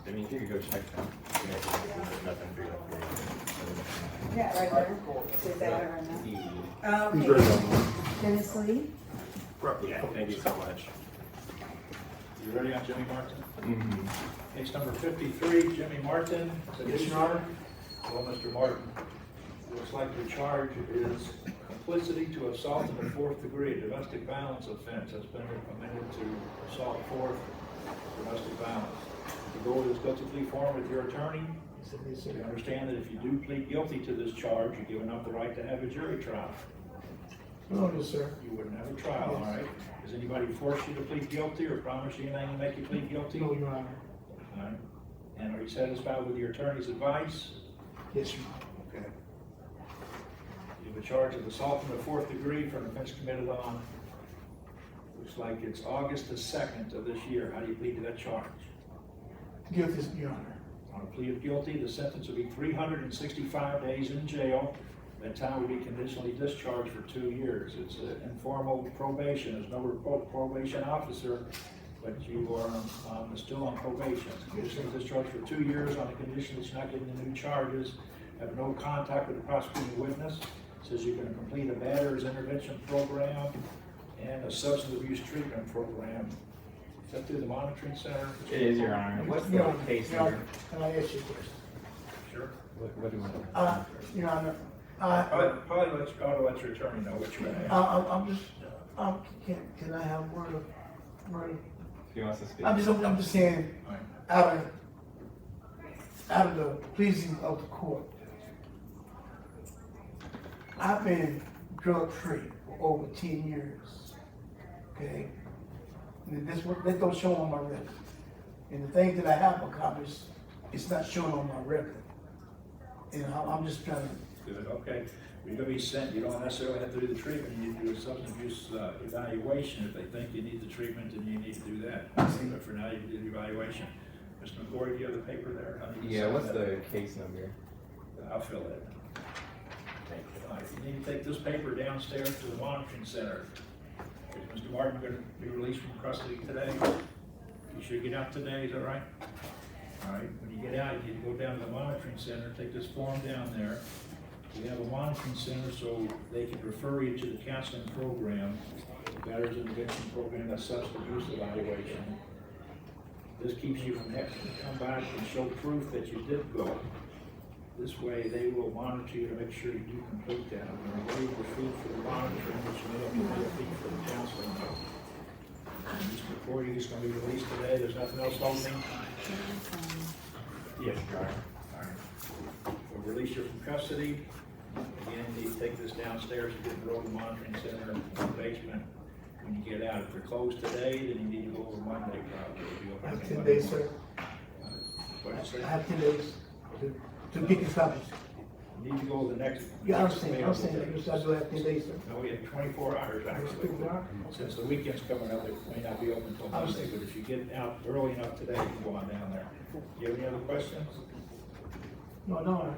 I mean, if you could go check them. There's nothing for you. Yeah, right there. See that or not? He's Okay. ready on Dennis Lee? Yeah, thank you so much. You ready on Jimmy Martin? Mm-hmm. Case number 53, Jimmy Martin. Yes, Your Honor. Well, Mr. Martin, looks like the charge is complicity to assault in the fourth degree, a domestic violence offense has been amended to assault fourth domestic violence. You go to this guilty plea form with your attorney. You understand that if you do plead guilty to this charge, you're giving up the right to have a jury trial. No, yes, sir. You wouldn't have a trial, all right? Has anybody forced you to plead guilty or promised you anything to make you plead guilty? No, Your Honor. All right. And are you satisfied with your attorney's advice? Yes, Your Honor. Okay. You have a charge of assault in the fourth degree for an offense committed on, looks like it's August the 2nd of this year. How do you plead to that charge? Guilty, Your Honor. On a plea of guilty, the sentence will be 365 days in jail. That time will be conditionally discharged for 2 years. It's an informal probation. There's no probation officer, but you are still on probation. Conditionally discharged for 2 years on the condition that you're not getting the new charges, have no contact with the prosecuting witness. Says you're going to complete a batterers intervention program and a substance abuse treatment program. Is that through the monitoring center? It is, Your Honor. What's the case Your number? Honor, can I ask you a question? Sure. What do you want? Your Honor, Probably let your attorney know what you're going to ask. I'm just, can I have a word of, If he wants to speak. I'm just saying, out of the pleasing of the court, I've been drug-free for over 10 years, okay? And that don't show on my record. And the things that I have accomplished, it's not showing on my record. And I'm just trying to. Good, okay. You're going to be sent, you don't necessarily have to do the treatment, you need to do a substance abuse evaluation. If they think you need the treatment, then you need to do that. But for now, you can do the evaluation. Mr. McCory, do you have the paper there? I need to Yeah, sign what's that. the case number? I'll fill it in. All right, you need to take this paper downstairs to the monitoring center. Is Mr. Martin going to be released from custody today? You should get out today, is that right? All right, when you get out, you need to go down to the monitoring center, take this form down there. We have a monitoring center so they can refer you to the counseling program, the Veterans Intervention Program, that substance use evaluation. This keeps you from having to come back and show proof that you did go. This way, they will monitor you to make sure you do complete that. And they're waiting for fee for the monitoring, which may have to pay a fee for the counseling. Mr. McCory is going to be released today. There's nothing else holding? Yes, Your Honor. All right. We'll release you from custody. Again, you need to take this downstairs and get enrolled in the monitoring center in the basement. When you get out, if they're closed today, then you need to go over Monday probably. You'll I have open 10 Monday. days, sir. What'd you say? I have 10 days to get this established. You need to go to the next. Yeah, I understand, I understand that, yes, I do have 10 days, sir. No, we have 24 hours actually. Since the weekend's coming up, it may not be open until Monday, but if you get out early enough today, you can go on down there. Do you have any other questions? No, No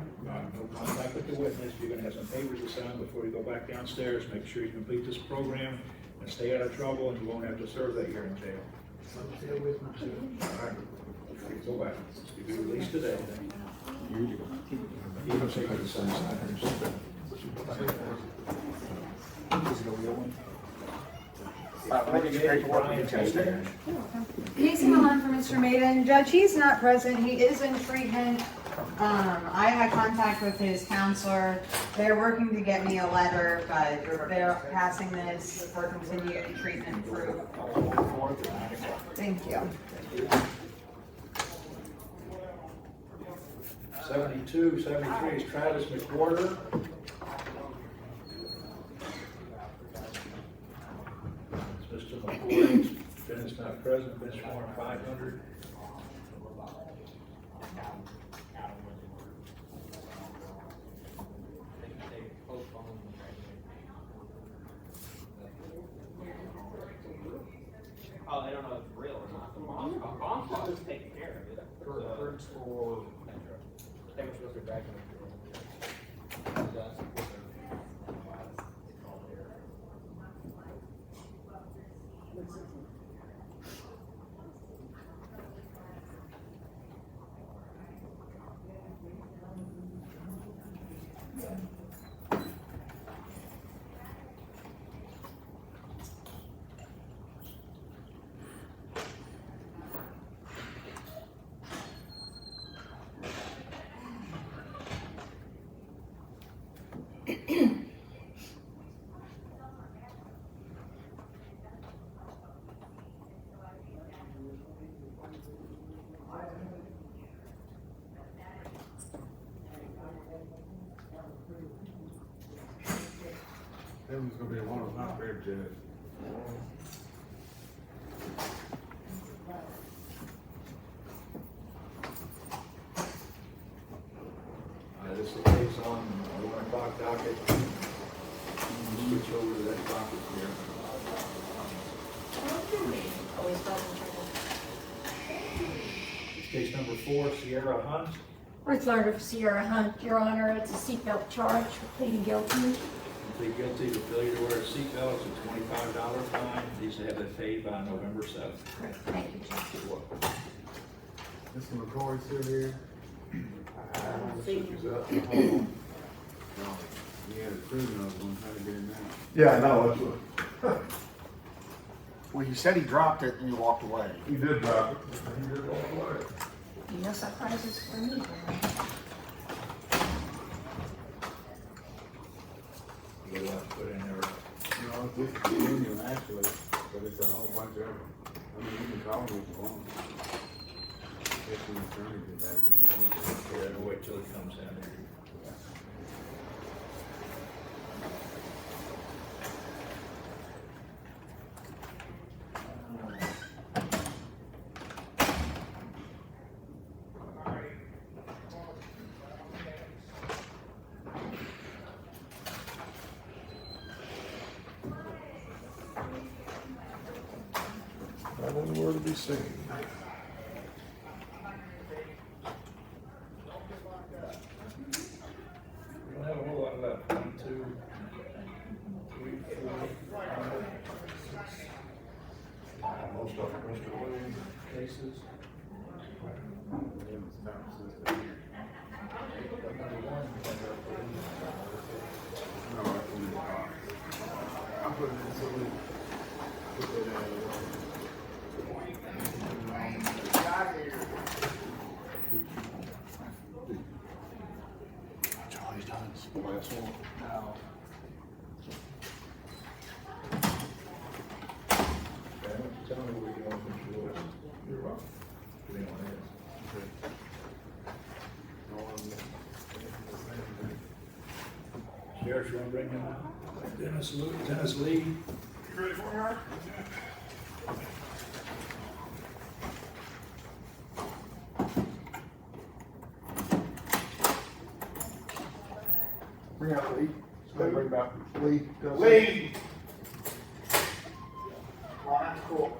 contact with the witness. You're gonna have some papers to sign before you go back downstairs. Make sure you complete this program and stay out of trouble, and you won't have to serve that year in jail. All right. Go back. You'll be released today. You can take it to some Casey Milan for Mr. Maiden. Judge, he's not present. He is in treatment. I had contact with his counselor. They're working to get me a letter, but they're passing this for continued treatment through. Thank you. 72, 73 is Travis McWhorter. Mr. McCoy, Dennis not present, benchmark 500. Oh, they don't know if it's real or not. Mom's just taking care of it. Hurts for. I think we're supposed to be back in That was gonna be one of my favorite judges. This is the case on the 1 o'clock docket. Switch over to that docket here. Case number 4, Sierra Hunt. Fourth letter of Sierra Hunt, Your Honor, it's a seatbelt charge for pleading guilty. Plead guilty to failure to wear a seatbelt. It's a $25 fine. Needs to have it paid by November 7th. Correct. Thank you, Judge. You're welcome. Mr. McCoy still here? He's up. Hold on. No, he had a criminal one trying to get him out. Yeah, I know. Well, you said he dropped it and you walked away. He did drop it. He did walk away. No surprises for me. You want to put in there. No, it's just genuine actually, but it's a whole bunch of them. I mean, you can call me if you want. If the attorney did that, if you want to. Yeah, we'll wait till it comes in here. Not anywhere to be seen. council now. Okay, tell me where you're going from your list. You're wrong. Give me one here. Sheriff, you want to bring him out? Dennis Lee. You ready for her? Bring out Lee. Bring about Lee. Lee! Come on, that's cool.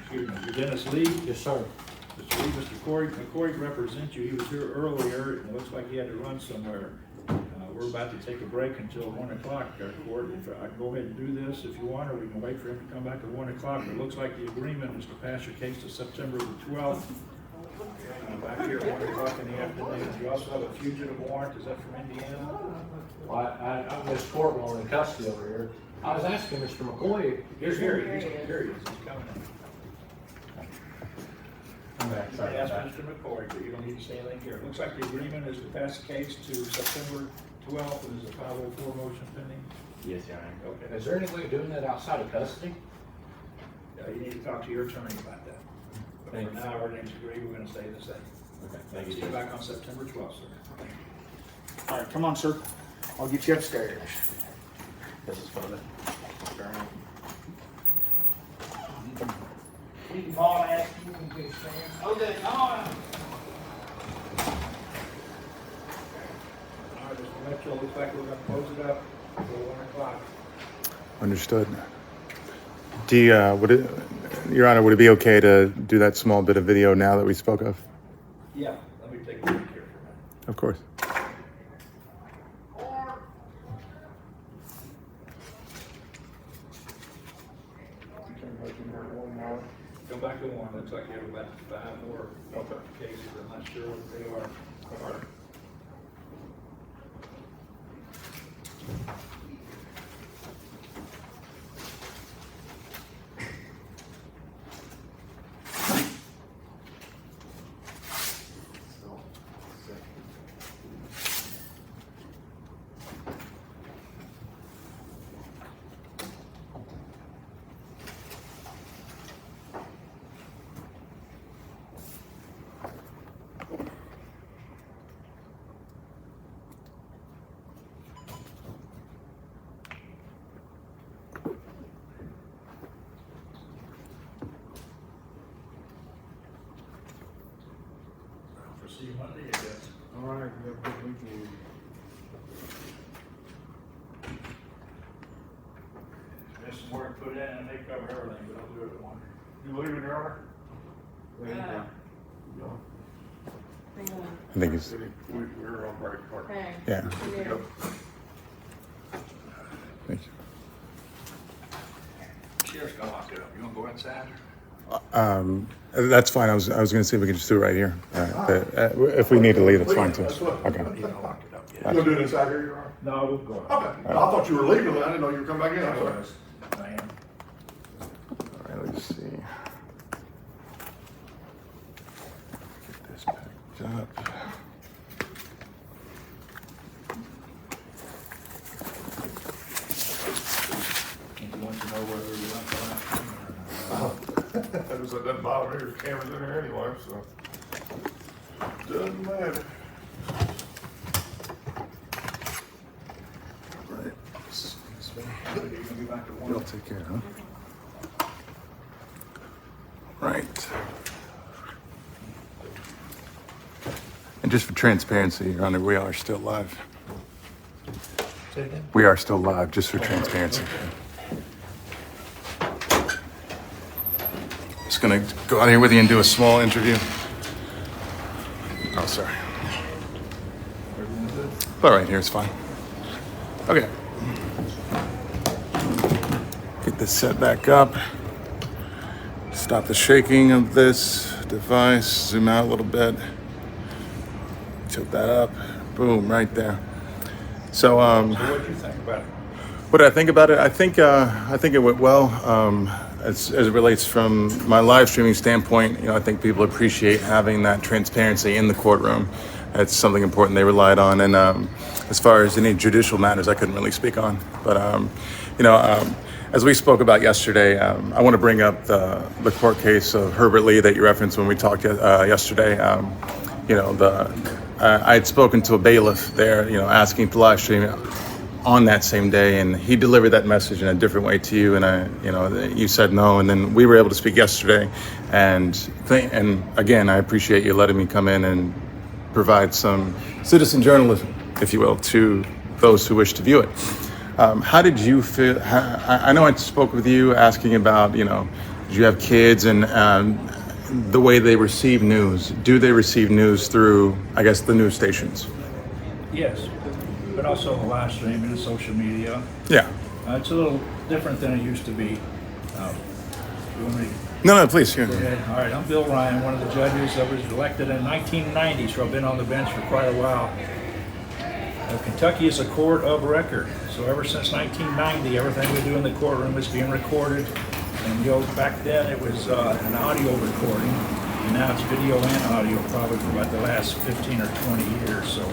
Excuse me, you're Dennis Lee? Yes, sir. Mr. Lee, Mr. Corey represents you. He was here earlier, and it looks like he had to run somewhere. We're about to take a break until 1 o'clock, Court. If I can go ahead and do this if you want, or we can wait for him to come back at 1 o'clock. But it looks like the agreement is to pass your case to September the 12th. Back here at 1 o'clock in the afternoon. You also have a fugitive warrant. Is that from Indiana? Well, I'm Miss Court while in custody over here. I was asking Mr. McCoy. Here he is. He's coming in. I asked Mr. McCoy, but you don't need to say anything here. It looks like the agreement is to pass the case to September 12th, and there's a 504 motion pending. Yes, Your Honor. Okay. Is there any way of doing that outside of custody? You need to talk to your attorney about that. But for now, everything's agreed, we're gonna stay the same. Okay, thank you. See you back on September 12th, sir. All right, come on, sir. I'll get you upstairs. This is for the. You can call and ask, you can get stand. Okay, come on. All right, Mr. Mitchell, looks like we're gonna close it up until 1 o'clock. Understood. Your Honor, would it be okay to do that small bit of video now that we spoke of? Yeah, let me take a break here for a minute. Of course. Come back to 1. Looks like you have about 5 more cases. I'm not sure what they are. See you Monday, I guess. All right, have a good weekend. There's some work put in and they cover everything, but I'll do it at 1. You leaving, Your Honor? I think it's, We're on break. Park. yeah. Thank you. Sheriff's gonna lock it up. You wanna go outside? That's fine. I was going to see if we could just do it right here. If we need to leave, that's fine too. Okay. You gonna do it inside here, Your Honor? No, we'll go. Okay. I thought you were leaving. I didn't know you were coming back in. I'm sorry. I am. All right, let's see. Get this packed up. You want to know whether you want to That doesn't bother me. There's cameras in there anyway, so doesn't matter. Right. You'll take care, huh? Right. And just for transparency, Your Honor, we are still live. Say again? We are still live, just for transparency. Just gonna go out here with you and do a small interview. Oh, sorry. But right here is fine. Okay. Get this set back up. Stop the shaking of this device. Zoom out a little bit. Tilt that up. Boom, right there. So, So what do you think about it? what did I think about it? I think it went well. as it relates from my live streaming standpoint, I think people appreciate having that transparency in the courtroom. It's something important they relied on. And as far as any judicial matters, I couldn't really speak on. But, as we spoke about yesterday, I want to bring up the court case of Herbert Lee that you referenced when we talked yesterday. I had spoken to a bailiff there, asking to live stream on that same day, and he delivered that message in a different way to you, and you said no, and then we were able to speak yesterday, and again, I appreciate you letting me come in and provide some citizen journalism, if you will, to those who wish to view it. How did you feel? I know I spoke with you asking about, did you have kids and the way they receive news. Do they receive news through, I guess, the news stations? Yes, but also the live streaming and social media. Yeah. It's a little different than it used to be. You want me to No, please. Yeah. go ahead? All right, I'm Bill Ryan, one of the judges that was elected in 1990, so I've been on the bench for quite a while. Kentucky is a court of record, so ever since 1990, everything we do in the courtroom is being recorded. And back then it was an audio recording, and now it's video and audio probably for about the last 15 or 20 years. So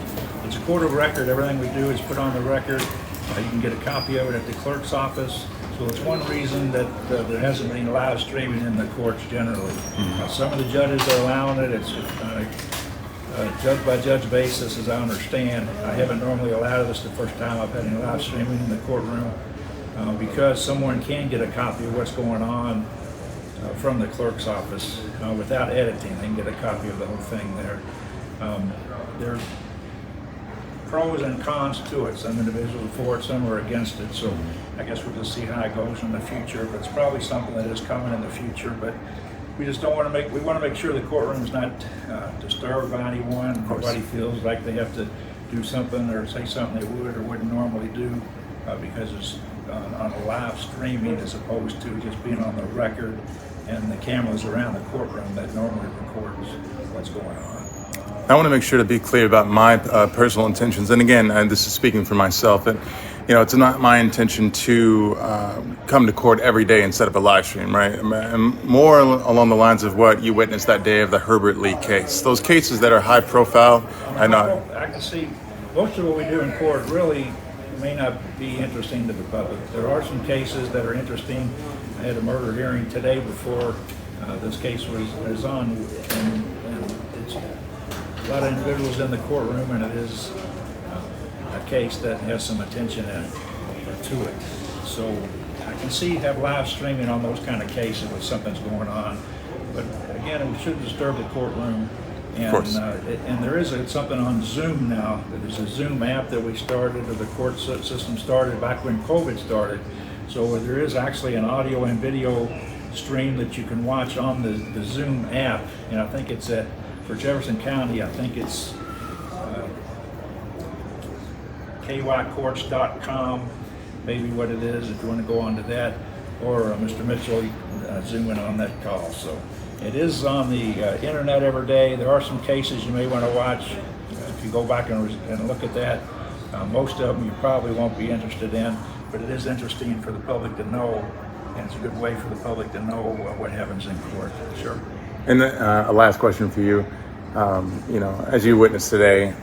it's a court of record. Everything we do is put on the record. You can get a copy of it at the clerk's office. So it's one reason that there hasn't been live streaming in the courts generally. Some of the judges are allowing it. It's judge by judge basis, as I understand. I haven't normally allowed it. This is the first time I've had any live streaming in the courtroom. Because someone can get a copy of what's going on from the clerk's office without editing. They can get a copy of the whole thing there. There's pros and cons to it. Some individuals are for it, some are against it. So I guess we'll just see how it goes in the future. But it's probably something that is coming in the future. But we just don't want to we want to make sure the courtroom is not disturbed by anyone. Nobody feels like they have to do something or say something they would or wouldn't normally do because it's on a live streaming as opposed to just being on the record and the cameras around the courtroom that normally records what's going on. I want to make sure to be clear about my personal intentions. And again, this is speaking for myself, that it's not my intention to come to court every day instead of a live stream, right? And more along the lines of what you witnessed that day of the Herbert Lee case. Those cases that are high profile. I can see most of what we do in court really may not be interesting to the public. There are some cases that are interesting. I had a murder hearing today before this case was on, and it's a lot of individuals in the courtroom, and it is a case that has some attention to it. So I can see have live streaming on those kind of cases if something's going on. But again, it shouldn't disturb the courtroom. And there is something on Zoom now. There's a Zoom app that we started, or the court system started back when COVID started. So there is actually an audio and video stream that you can watch on the Zoom app. And I think it's for Jefferson County, I think it's kycourts.com, maybe what it is, if you want to go onto that. Or Mr. Mitchell, zoom in on that call. So it is on the internet every day. There are some cases you may want to watch. If you go back and look at that, most of them you probably won't be interested in, but it is interesting for the public to know, and it's a good way for the public to know what happens in court. Sure. And a last question for you. As you witnessed today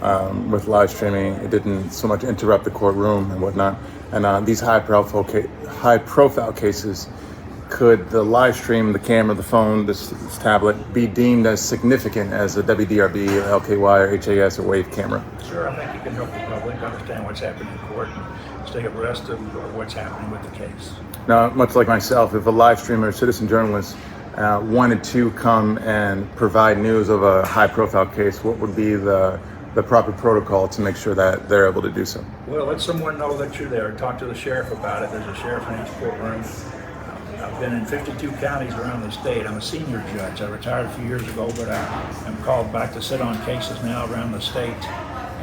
with live streaming, it didn't so much interrupt the courtroom and whatnot. And these high-profile cases, could the live stream, the camera, the phone, this tablet be deemed as significant as a WDRB, or LKY, or HAS, or WAVE camera? Sure, I think you can help the public understand what's happening in court and stay abreast of what's happening with the case. Now, much like myself, if a live streamer, citizen journalist, wanted to come and provide news of a high-profile case, what would be the proper protocol to make sure that they're able to do so? Well, let someone know that you're there. Talk to the sheriff about it. There's a sheriff in each courtroom. I've been in 52 counties around the state. I'm a senior judge. I retired a few years ago, but I'm called back to sit on cases now around the state.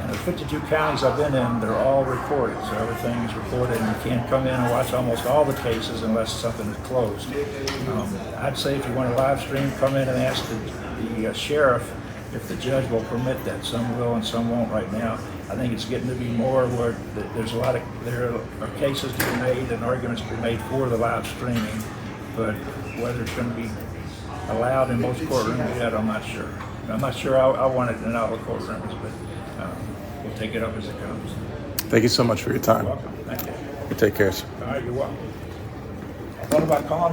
And the 52 counties I've been in, they're all recorded. So everything is recorded, and you can't come in and watch almost all the cases unless something is closed. I'd say if you want to live stream, come in and ask the sheriff if the judge will permit that. Some will and some won't right now. I think it's getting to be more where there are cases to be made and arguments to be made for the live streaming. but whether it's gonna be allowed in most courtrooms yet, I'm not sure. I'm not sure I want it in all the courtrooms, but we'll take it up as it comes. Thank you so much for your time. You're welcome. Thank you. You take care, sir. All right, you're welcome. I thought about calling you.